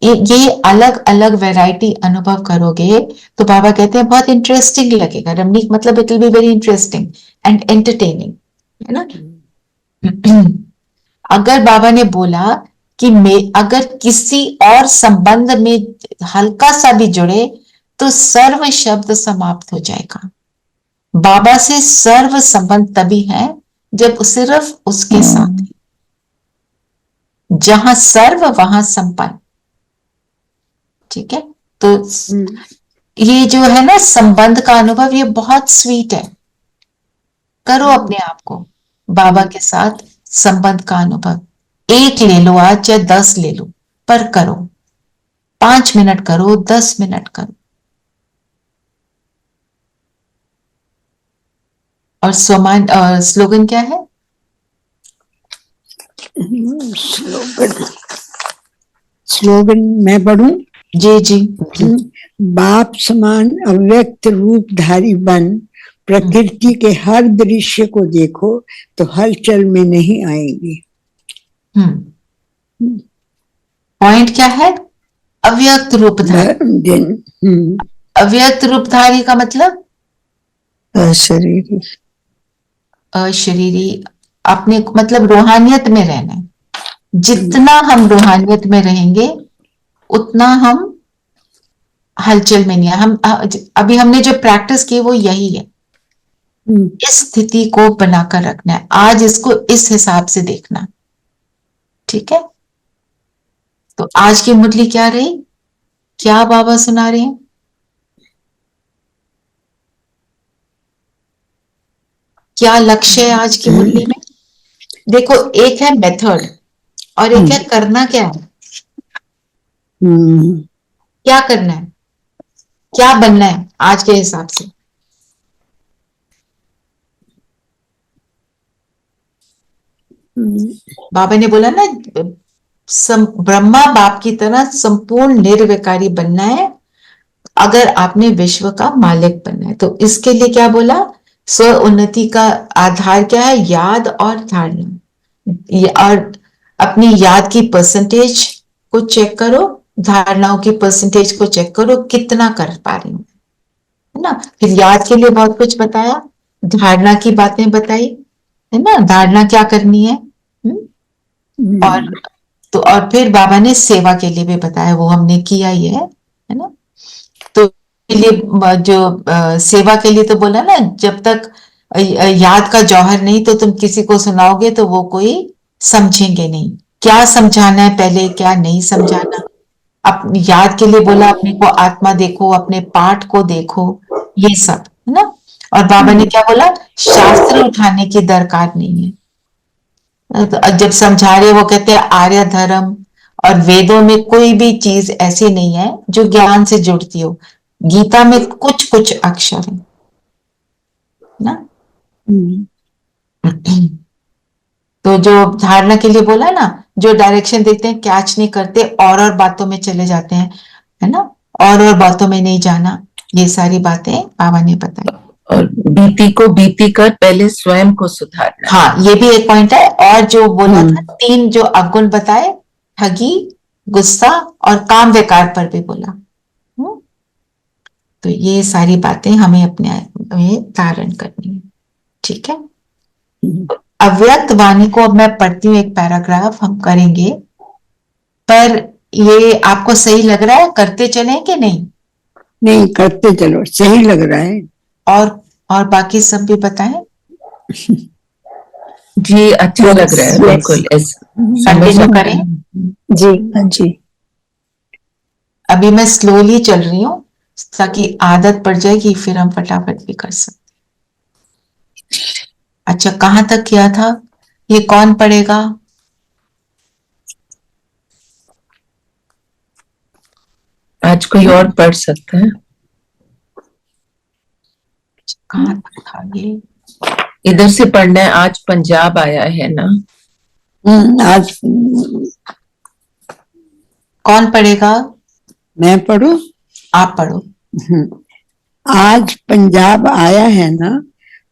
ये अलग अलग वैरायटी अनुभव करोगे तो बाबा कहते हैं बहुत इंटरेस्टिंग लगेगा। रमणीक मतलब it will be very interesting and entertaining, है ना। अगर बाबा ने बोला कि मैं अगर किसी और संबंध में हल्का सा भी जुड़े तो सर्व शब्द समाप्त हो जाएगा। बाबा से सर्व संबंध तभी है जब सिर्फ उसके साथ है। जहां सर्व वहां संपन्न, ठीक है। तो ये जो है ना संबंध का अनुभव, ये बहुत स्वीट है। करो अपने आप को बाबा के साथ संबंध का अनुभव। 1 ले लो आज, चाहे 10 ले लो, पर करो। 5 मिनट करो, 10 मिनट करो। और स्लोगन क्या है? स्लोगन मैं पढ़ूं? जी जी। बाप समान अव्यक्त रूपधारी बन, प्रकृति के हर दृश्य को देखो तो हलचल में नहीं आएंगे। पॉइंट क्या है? अव्यक्त रूपधारी। अव्यक्त रूपधारी का मतलब अशरीरी। अशरीरी, अपने मतलब रूहानियत में रहना है। जितना हम रूहानियत में रहेंगे उतना हम हलचल में नहीं है। हम अभी हमने जो प्रैक्टिस की वो यही है, इस स्थिति को बनाकर रखना है। आज इसको इस हिसाब से देखना, ठीक है। तो आज की मुरली क्या रही, क्या बाबा सुना रहे हैं? क्या लक्ष्य है आज की मुरली में? देखो, एक है मेथड और एक है करना क्या है। क्या करना है, क्या बनना है आज के हिसाब से। बाबा ने बोला ना, ब्रह्मा बाप की तरह संपूर्ण निर्विकारी बनना है अगर आपने विश्व का मालिक बनना है। तो इसके लिए क्या बोला? स्व उन्नति का आधार क्या है? याद और धारणा। और अपनी याद की परसेंटेज को चेक करो, धारणाओं की परसेंटेज को चेक करो, कितना कर पा रही हूँ, है ना। फिर याद के लिए बहुत कुछ बताया, धारणा की बातें बताई, है ना, धारणा क्या करनी है। और तो और फिर बाबा ने सेवा के लिए भी बताया, वो हमने किया ही है ना। तो लिए जो सेवा के लिए तो बोला ना, जब तक याद का जौहर नहीं तो तुम किसी को सुनाओगे तो वो कोई समझेंगे नहीं। क्या समझाना है पहले, क्या नहीं समझाना। अपनी याद के लिए बोला, अपने को आत्मा देखो, अपने पाठ को देखो, ये सब, है ना। और बाबा ने क्या बोला? शास्त्र उठाने की दरकार नहीं है। तो जब समझा रहे, वो कहते हैं आर्य धर्म और वेदों में कोई भी चीज ऐसी नहीं है जो ज्ञान से जुड़ती हो। गीता में कुछ कुछ अक्षर है ना। तो जो धारणा के लिए बोला ना, जो डायरेक्शन देते हैं कैच नहीं करते, और बातों में चले जाते हैं, है ना। और बातों में नहीं जाना, ये सारी बातें बाबा ने बताई। और बीती को बीती कर पहले स्वयं को सुधारना। हाँ, ये भी एक पॉइंट है। और जो बोला था 3 जो अवगुण बताए, ठगी, गुस्सा और काम विकार पर भी बोला। तो ये सारी बातें हमें अपने में धारण करनी है, ठीक है। अव्यक्त वाणी को अब मैं पढ़ती हूँ, एक पैराग्राफ हम करेंगे, पर ये आपको सही लग रहा है? करते चले कि नहीं? नहीं, करते चलो, सही लग रहा है। और बाकी सब भी बताएं। जी, अच्छा लग रहा है, बिल्कुल कंटिन्यू करें। जी जी। अभी मैं स्लोली चल रही हूँ ताकि आदत पड़ जाएगी, फिर हम फटाफट भी कर सकते। अच्छा, कहाँ तक किया था? ये कौन पढ़ेगा? आज कोई और पढ़ सकता है? कहाँ तक था ये? इधर से पढ़ना है। आज पंजाब आया है ना। आज कौन पढ़ेगा? मैं पढ़ूं? आप पढ़ो। आज पंजाब आया है ना,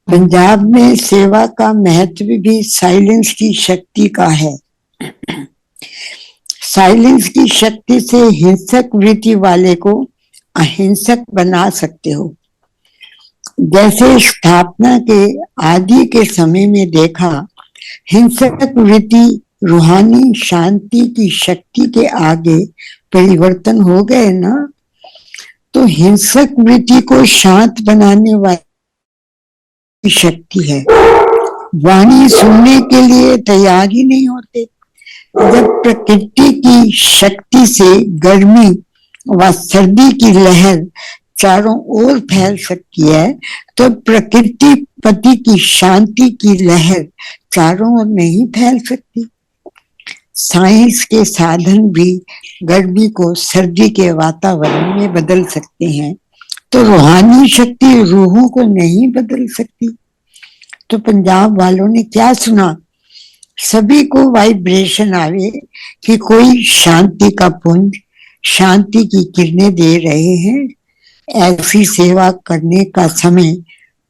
पंजाब में सेवा का महत्व भी साइलेंस की शक्ति का है। साइलेंस की शक्ति से हिंसक वृत्ति वाले को अहिंसक बना सकते हो। जैसे स्थापना के आदि के समय में देखा, हिंसक वृत्ति रूहानी शांति की शक्ति के आगे परिवर्तन हो गए ना, तो हिंसक वृत्ति को शांत बनाने वाली शक्ति है। वाणी सुनने के लिए तैयार ही नहीं होते। जब प्रकृति की शक्ति से गर्मी व सर्दी की लहर चारों ओर फैल सकती है, तो प्रकृति पति की शांति की लहर चारों ओर नहीं फैल सकती। साइंस के साधन भी गर्मी को सर्दी के वातावरण में बदल सकते हैं, तो रूहानी शक्ति रूहों को नहीं बदल सकती। तो पंजाब वालों ने क्या सुना? सभी को वाइब्रेशन आवे कि कोई शांति का पुंज, शांति की किरणें दे रहे हैं। ऐसी सेवा करने का समय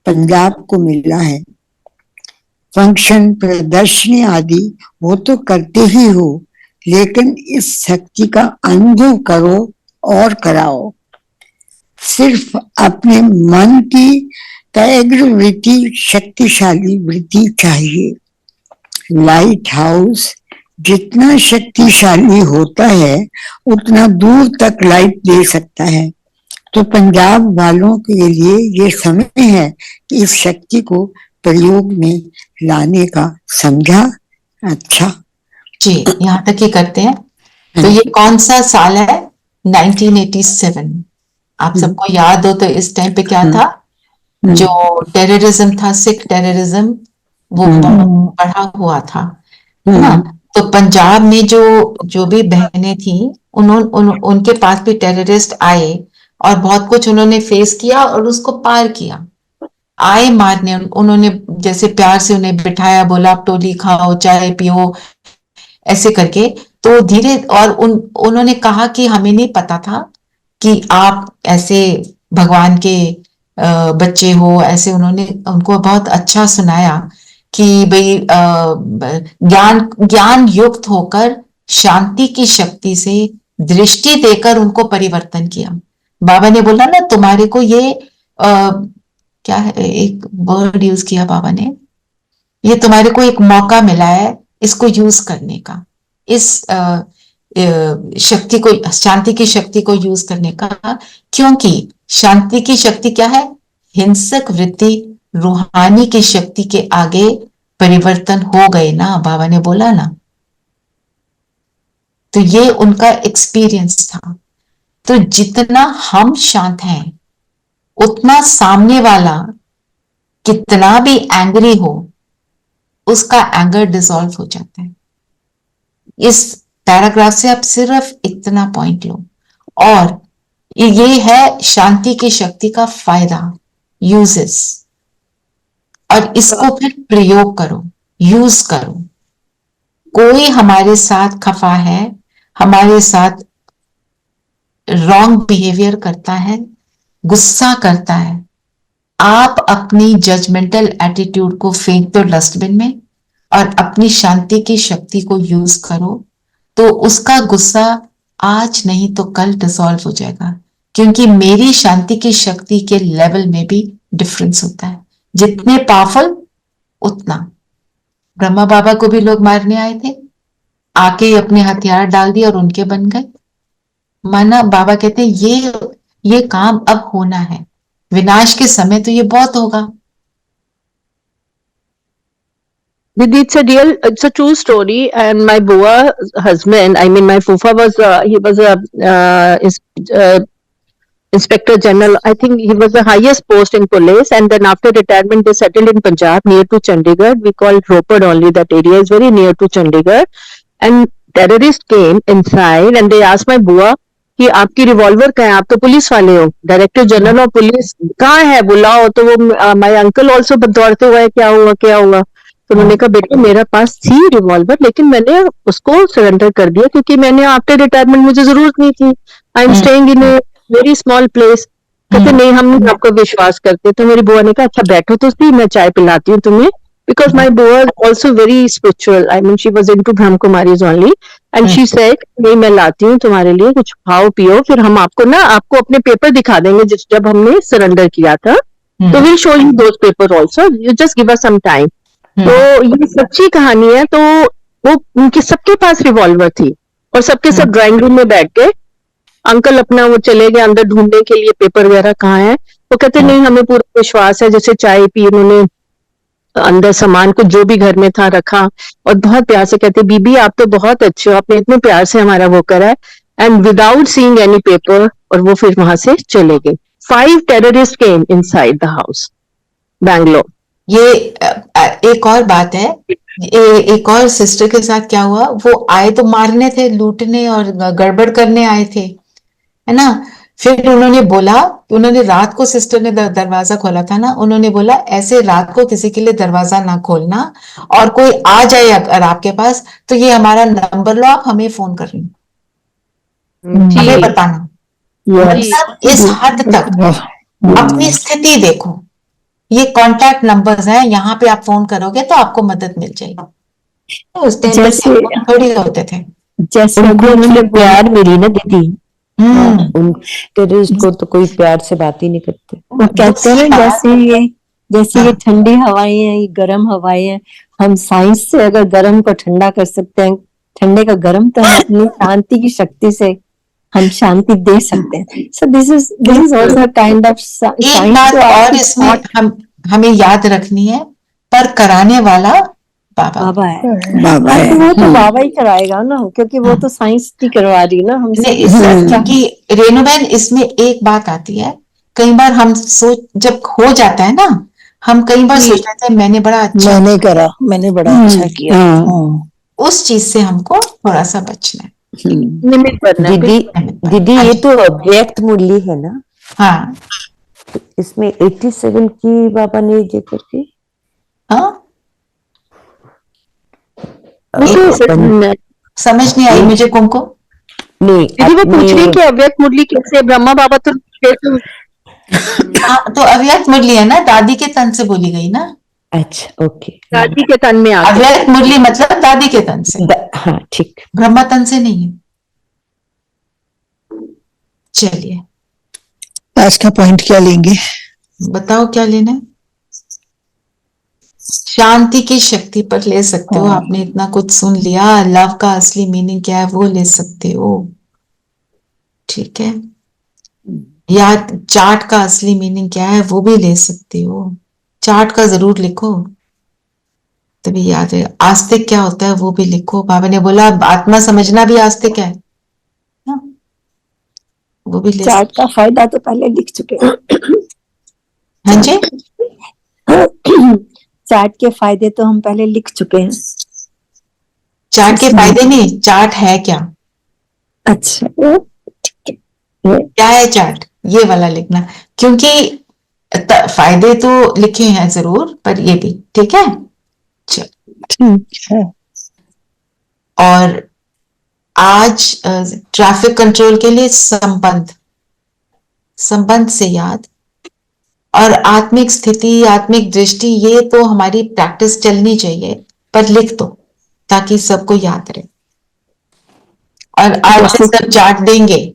पंजाब को मिला है। फंक्शन, प्रदर्शनी आदि वो तो करते ही हो, लेकिन इस शक्ति का अनुभव करो और कराओ। सिर्फ अपने मन की एकाग्र वृत्ति, शक्तिशाली वृत्ति चाहिए। लाइट हाउस जितना शक्तिशाली होता है, उतना दूर तक लाइट दे सकता है। तो पंजाब वालों के लिए ये समय है कि इस शक्ति को प्रयोग में लाने का। समझा? अच्छा जी, यहाँ तक ही करते हैं। तो ये कौन सा साल है? 1987। आप सबको याद हो तो इस टाइम पे क्या था? जो टेररिज्म था, सिख टेररिज्म, वो बढ़ा हुआ था ना। तो पंजाब में जो भी बहनें थी, उनके पास भी टेररिस्ट आए और बहुत कुछ उन्होंने फेस किया और उसको पार किया। आए मारने, उन्होंने जैसे प्यार से उन्हें बिठाया, बोला आप टोली खाओ, चाय पियो, ऐसे करके। तो धीरे, और उन्होंने कहा कि हमें नहीं पता था कि आप ऐसे भगवान के बच्चे हो, ऐसे उन्होंने उनको बहुत अच्छा सुनाया कि भाई ज्ञान युक्त होकर शांति की शक्ति से दृष्टि देकर उनको परिवर्तन किया। बाबा ने बोला ना, तुम्हारे को ये क्या है, एक वर्ड यूज किया बाबा ने, ये तुम्हारे को एक मौका मिला है इसको यूज करने का, इस शक्ति को, शांति की शक्ति को यूज करने का। क्योंकि शांति की शक्ति क्या है? हिंसक वृत्ति रूहानी की शक्ति के आगे परिवर्तन हो गए ना, बाबा ने बोला ना। तो ये उनका एक्सपीरियंस था। तो जितना हम शांत हैं, उतना सामने वाला कितना भी एंग्री हो, उसका एंगर डिसॉल्व हो जाता है। इस पैराग्राफ से आप सिर्फ इतना पॉइंट लो, और ये है शांति की शक्ति का फायदा, यूजेस, और इसको फिर प्रयोग करो, यूज करो। कोई हमारे साथ खफा है, हमारे साथ रॉन्ग बिहेवियर करता है, गुस्सा करता है, आप अपनी जजमेंटल एटीट्यूड को फेंक दो डस्टबिन में और अपनी शांति की शक्ति को यूज करो, तो उसका गुस्सा आज नहीं तो कल डिसॉल्व हो जाएगा। क्योंकि मेरी शांति की शक्ति के लेवल में भी डिफरेंस होता है। जितने पावरफुल उतना। ब्रह्मा बाबा को भी लोग मारने आए थे, आके अपने हथियार डाल दिए और उनके बन गए। माना बाबा कहते हैं ये काम अब होना है, विनाश के समय तो ये बहुत होगा। Didi, it's a true story. And my Bua husband, I mean my Fufa he was a Inspector General. I think he was the highest post in police. And then after retirement, they settled in Punjab, near to Chandigarh. We call it Ropar only. That area is very near to Chandigarh. And terrorists came inside and they asked my Bua कि आपकी revolver कहाँ है, आप तो police वाले हो, director general of police कहाँ है, बुलाओ। तो वो माय अंकल ऑल्सो दौड़ते हुए क्या हुआ क्या हुआ। तो उन्होंने कहा बेटा मेरा पास थी रिवॉल्वर, लेकिन मैंने उसको सरेंडर कर दिया क्योंकि मैंने आफ्टर रिटायरमेंट मुझे जरूरत नहीं थी, I am staying in a very small place. कहते नहीं हम आपको विश्वास करते। तो मेरी बुआ ने कहा अच्छा बैठो तो सही, मैं चाय पिलाती हूँ तुम्हें, because my Boa is also very spiritual. I mean, she was into Brahma Kumaris only, and she said, नहीं मैं लाती हूँ तुम्हारे लिए, कुछ खाओ पियो, फिर हम आपको अपने पेपर दिखा देंगे जब हमने सरेंडर किया था, तो we'll show you those papers also. You just give us some time. तो ये सच्ची कहानी है। तो वो उनके सबके पास रिवॉल्वर थी और सबके सब ड्राइंग रूम में बैठ गए। अंकल अपना वो चले गए अंदर ढूंढने के लिए पेपर वगैरह कहाँ है। वो कहते नहीं हमें पूरा विश्वास है। जैसे चाय पी उन्होंने, अंदर सामान को जो भी घर में था रखा और बहुत प्यार से कहते बीबी आप तो बहुत अच्छे हो, आपने इतने प्यार से हमारा वो करा है, and without seeing any paper. और वो फिर वहां से चले गए। 5 terrorist came inside the house, Bangalore. ये एक और बात है, एक और सिस्टर के साथ क्या हुआ, वो आए तो मारने थे, लूटने और गड़बड़ करने आए थे, है ना। फिर उन्होंने बोला, उन्होंने रात को, सिस्टर ने दरवाजा खोला था ना, उन्होंने बोला ऐसे रात को किसी के लिए दरवाजा ना खोलना, और कोई आ जाए अगर आपके पास तो ये हमारा नंबर लो, आप हमें फोन कर रही, हमें बताना। मतलब इस हद तक अपनी स्थिति देखो, ये कॉन्टैक्ट नंबर्स हैं, यहाँ पे आप फोन करोगे तो आपको मदद मिल जाएगी। तो उस टाइम जैसे थोड़ी होते थे। जैसे उनको प्यार मिली ना दीदी, उन टेररिस्ट को तो कोई प्यार से बात ही नहीं करते। वो कहते हैं ना जैसे ये ठंडी हवाएं हैं, ये गर्म हवाएं हैं, हम साइंस से अगर गर्म को ठंडा कर सकते हैं, ठंडे का गर्म, तो हम अपनी शांति की शक्ति से हम शांति दे सकते हैं। So this is also kind of एक बात और इसमें हमें याद रखनी है, पर कराने वाला बाबा है। बाबा है। वो तो बाबा ही कराएगा ना, क्योंकि वो तो साइंस नहीं करवा रही ना हमसे। क्योंकि रेणुबेन इसमें एक बात आती है, कई बार हम जब हो जाता है ना, हम कई बार सोचते हैं मैंने बड़ा अच्छा मैंने करा, मैंने बड़ा अच्छा किया। उस चीज से हमको थोड़ा सा बचना है। दीदी ये तो अव्यक्त मुरली है ना। हाँ, तो इसमें 87 की बाबा ने जिक्र की। हाँ, समझ नहीं आई मुझे कुमको। नहीं दीदी वो पूछ रही कि अव्यक्त मुरली कैसे, ब्रह्मा बाबा तो तो अव्यक्त मुरली है ना, दादी के तन से बोली गई ना। अच्छा ओके, दादी के तन में अव्यक्त मुरली मतलब दादी के तन से। हाँ ठीक, ब्रह्मा तन से नहीं है। चलिए आज का पॉइंट क्या लेंगे, बताओ क्या लेना है। शांति की शक्ति पर ले सकते हो। आपने इतना कुछ सुन लिया, लव का असली मीनिंग क्या है वो ले सकते हो, ठीक है। या चार्ट का असली मीनिंग क्या है वो भी ले सकते हो। चार्ट का जरूर लिखो तभी याद है। आस्तिक क्या होता है वो भी लिखो। बाबा ने बोला आत्मा समझना भी आस्तिक है, वो भी ले। चार्ट का फायदा तो पहले लिख चुके हैं। हाँ जी, चार्ट के फायदे तो हम पहले लिख चुके हैं। चार्ट के फायदे नहीं, चार्ट है क्या। अच्छा ठीक है, क्या है चार्ट, ये वाला लिखना, क्योंकि फायदे तो लिखे हैं जरूर, पर ये भी ठीक है। ठीक है। और आज ट्रैफिक कंट्रोल के लिए संबंध से याद और आत्मिक स्थिति, आत्मिक दृष्टि, ये तो हमारी प्रैक्टिस चलनी चाहिए, पर लिख दो ताकि सबको याद रहे। और आज से सब चार्ट देंगे।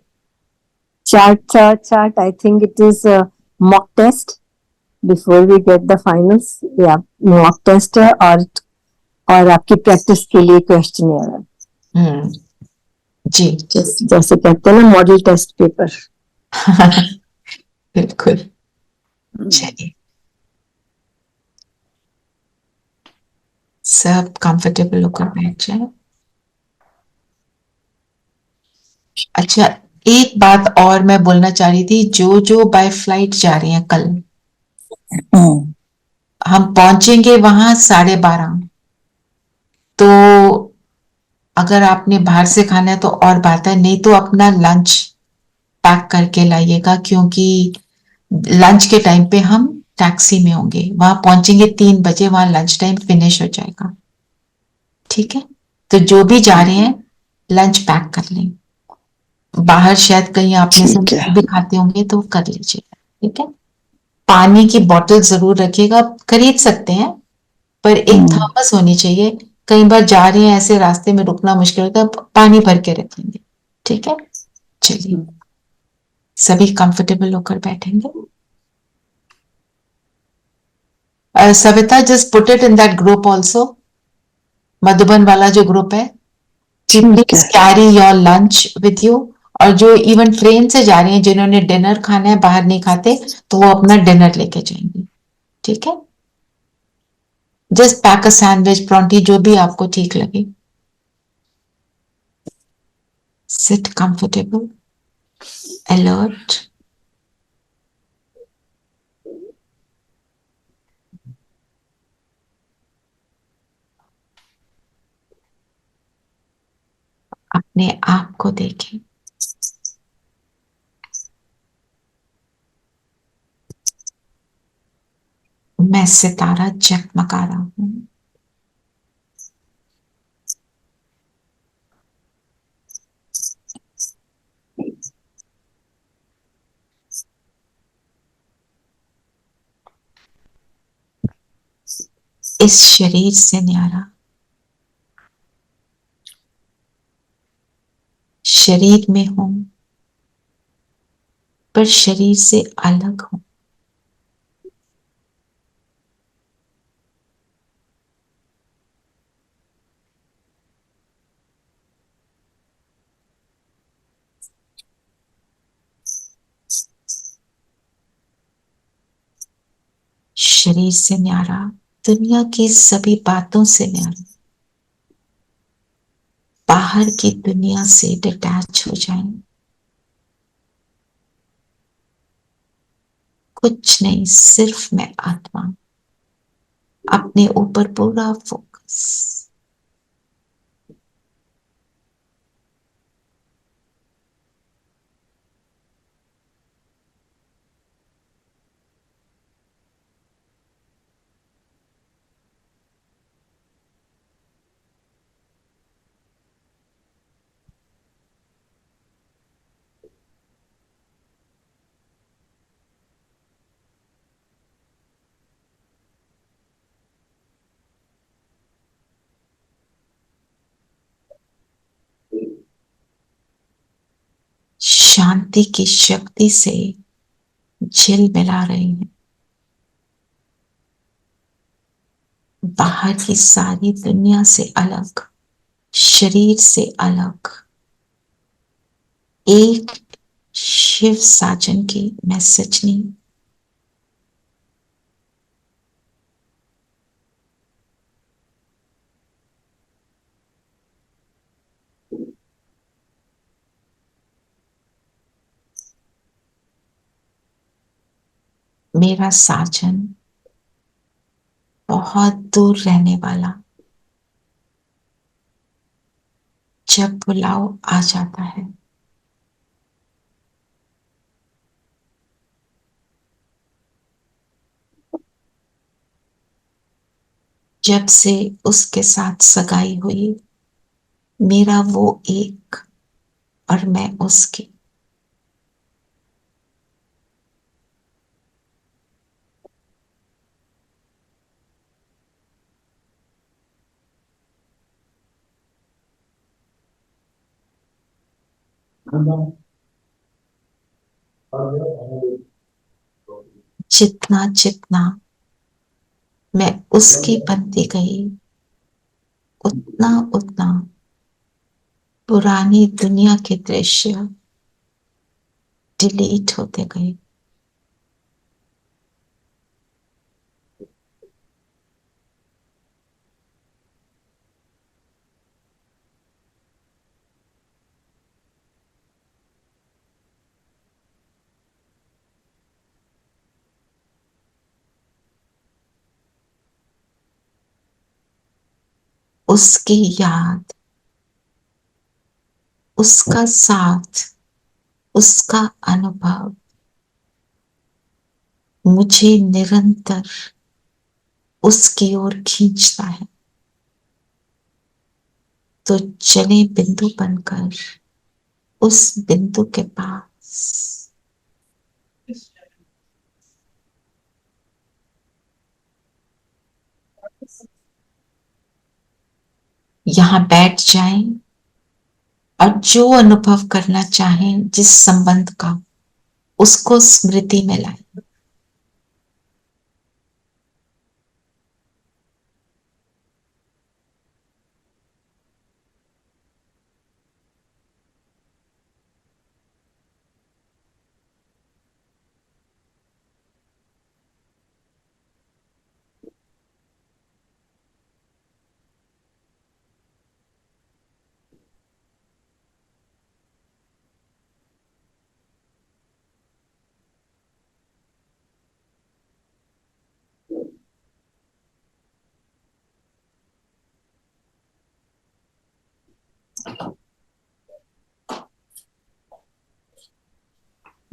Chart I think it is mock test before we get the finals. या मॉक टेस्ट है और आपकी प्रैक्टिस के लिए क्वेश्चन है। जी, जैसे कहते हैं ना मॉडल टेस्ट पेपर। बिल्कुल। चलिए सब कंफर्टेबल होकर बैठ जाए। अच्छा, एक बात और मैं बोलना चाह रही थी, जो बाय फ्लाइट जा रही हैं कल, हम पहुंचेंगे वहां 12:30। तो अगर आपने बाहर से खाना है तो और बात है, नहीं तो अपना लंच पैक करके लाइएगा, क्योंकि लंच के टाइम पे हम टैक्सी में होंगे, वहां पहुंचेंगे 3 बजे, वहां लंच टाइम फिनिश हो जाएगा। ठीक है, तो जो भी जा रहे हैं लंच पैक कर लें। बाहर शायद कहीं आपने से भी खाते होंगे तो कर लीजिएगा। ठीक है, पानी की बोतल जरूर रखिएगा, खरीद सकते हैं पर एक थर्मस होनी चाहिए। कई बार जा रहे हैं ऐसे रास्ते में रुकना मुश्किल होता है, पानी भर के रखेंगे। ठीक है, चलिए सभी कंफर्टेबल होकर बैठेंगे। Savita, just put it in that group also, Madhuban वाला जो ग्रुप है, please carry your lunch with you. और जो इवन ट्रेन से जा रहे हैं जिन्होंने डिनर खाना है, बाहर नहीं खाते, तो वो अपना डिनर लेके जाएंगे। ठीक है, जस्ट पैक अ सैंडविच, परांठी, जो भी आपको ठीक लगे। Sit comfortable, alert. अपने आप को देखें। मैं सितारा जगमगा रहा हूं। इस शरीर से न्यारा, शरीर में हूं पर शरीर से अलग हूं। शरीर से न्यारा, दुनिया की सभी बातों से न्यारा, बाहर की दुनिया से डिटैच हो जाएं। कुछ नहीं, सिर्फ मैं आत्मा, अपने ऊपर पूरा फोकस। शांति की शक्ति से झिलमिला रही हैं। बाहर की सारी दुनिया से अलग, शरीर से अलग, एक शिव साजन की मैं सजनी। मेरा साजन बहुत दूर रहने वाला, जब बुलाओ आ जाता है। जब से उसके साथ सगाई हुई, मेरा वो एक और मैं उसकी। जितना जितना मैं उसकी बनती गई, उतना उतना पुरानी दुनिया के दृश्य डिलीट होते गए। उसकी याद, उसका साथ, उसका अनुभव मुझे निरंतर उसकी ओर खींचता है। तो चले बिंदु बनकर उस बिंदु के पास। यहां बैठ जाएं और जो अनुभव करना चाहें जिस संबंध का, उसको स्मृति में लाएं।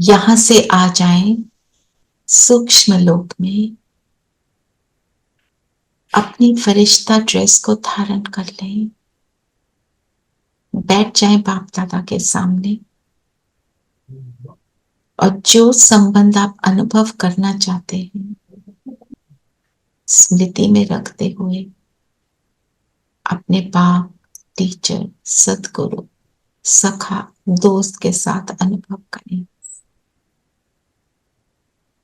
यहां से आ जाएं सूक्ष्म लोक में। अपनी फरिश्ता ड्रेस को धारण कर लें। बैठ जाएं बाप दादा के सामने और जो संबंध आप अनुभव करना चाहते हैं स्मृति में रखते हुए अपने बाप, टीचर, सदगुरु, सखा, दोस्त के साथ अनुभव करें।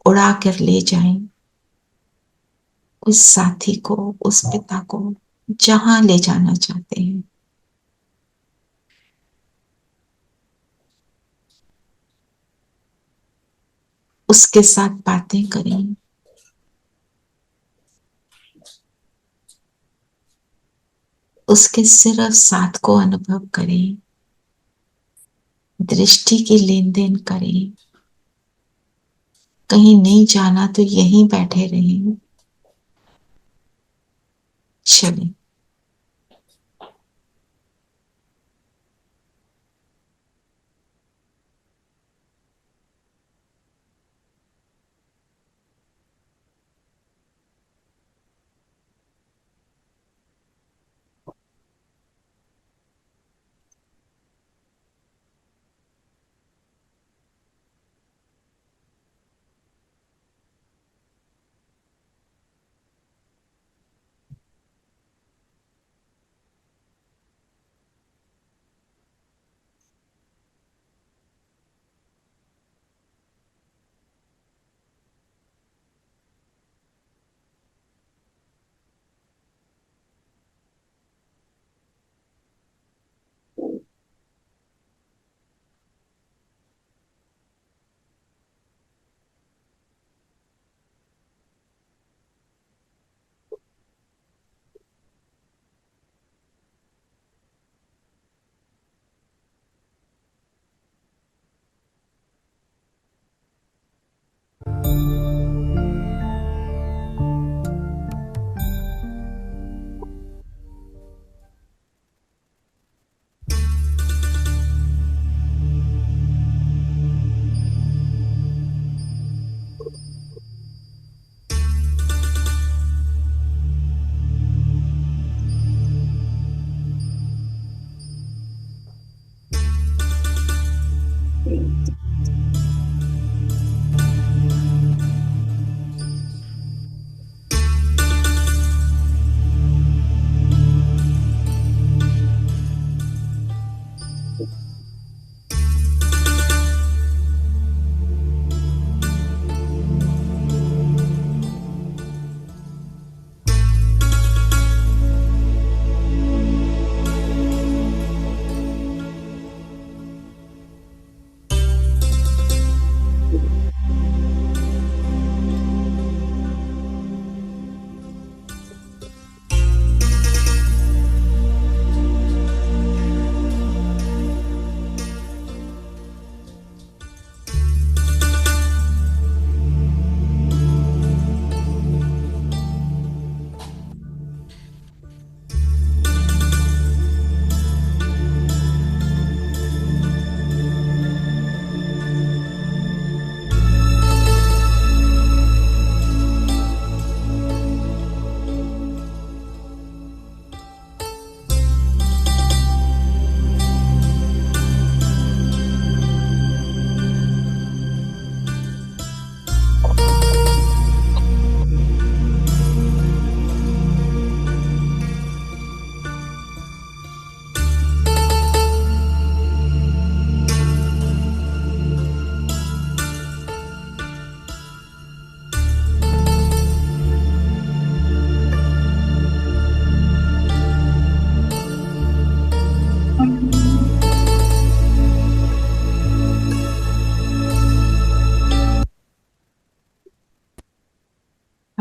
उड़ा कर ले जाएं उस साथी को, उस पिता को, जहां ले जाना चाहते हैं। उसके साथ बातें करें। उसके सिर्फ साथ को अनुभव करें। दृष्टि की लेन देन करें। कहीं नहीं जाना तो यहीं बैठे रहें। चलें।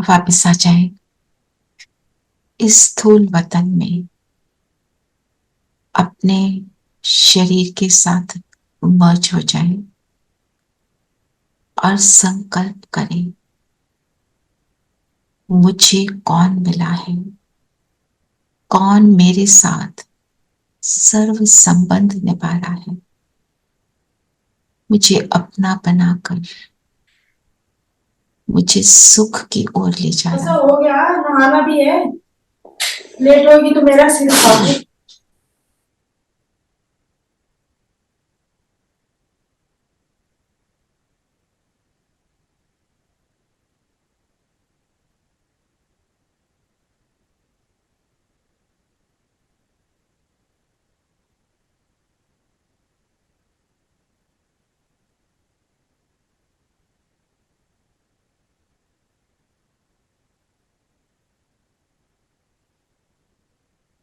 वापस आ जाए इस स्थूल वतन में, अपने शरीर के साथ मर्ज हो जाए और संकल्प करें, मुझे कौन मिला है, कौन मेरे साथ सर्व संबंध निभा रहा है, मुझे अपना बनाकर मुझे सुख की ओर ले जा रहा है। हो गया, नहाना भी है, लेट होगी तो मेरा सिर खाओगे।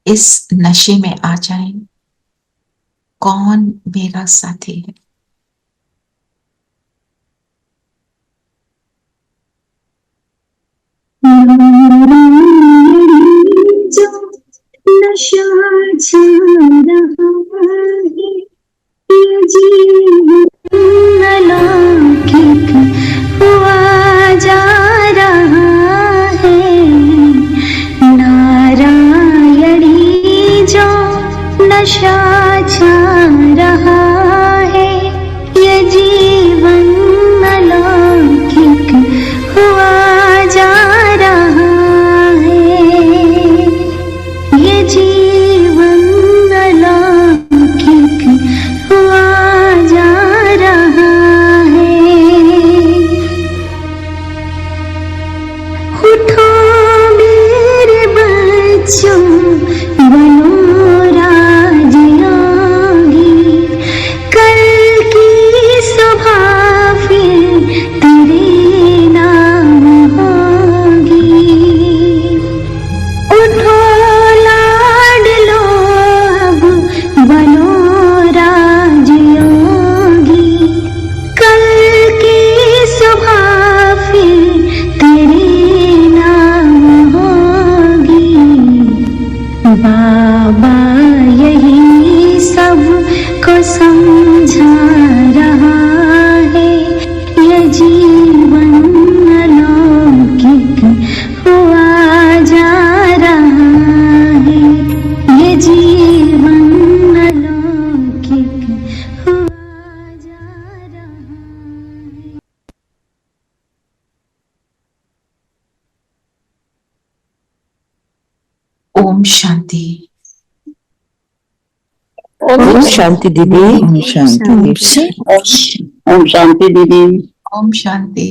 इस नशे में आ जाएं, कौन मेरा साथी है। जो नशा छा रहा है, ये जीवन अलौकिक हुआ जा रहा है। नारायणी जो नशा छा रहा है, ये जीवन अलौकिक हुआ जा रहा है। ये जीवन अलौकिक हुआ जा रहा है। उठो मेरे बच्चों, बनो राजयोगी, कल की सुबह फिर तेरे नाम होगी। उठो लाडलो अब, बनो राजयोगी, कल की सुबह फिर तेरे नाम होगी। बाबा यही सब को समझा रहा है, ये जीवन अलौकिक हुआ जा रहा है। ये जीवन अलौकिक हुआ जा रहा है। ओम शांति। ओम शांति दीदी। ओम शांति। ओम शांति दीदी। ओम शांति दीदी। ओम शांति।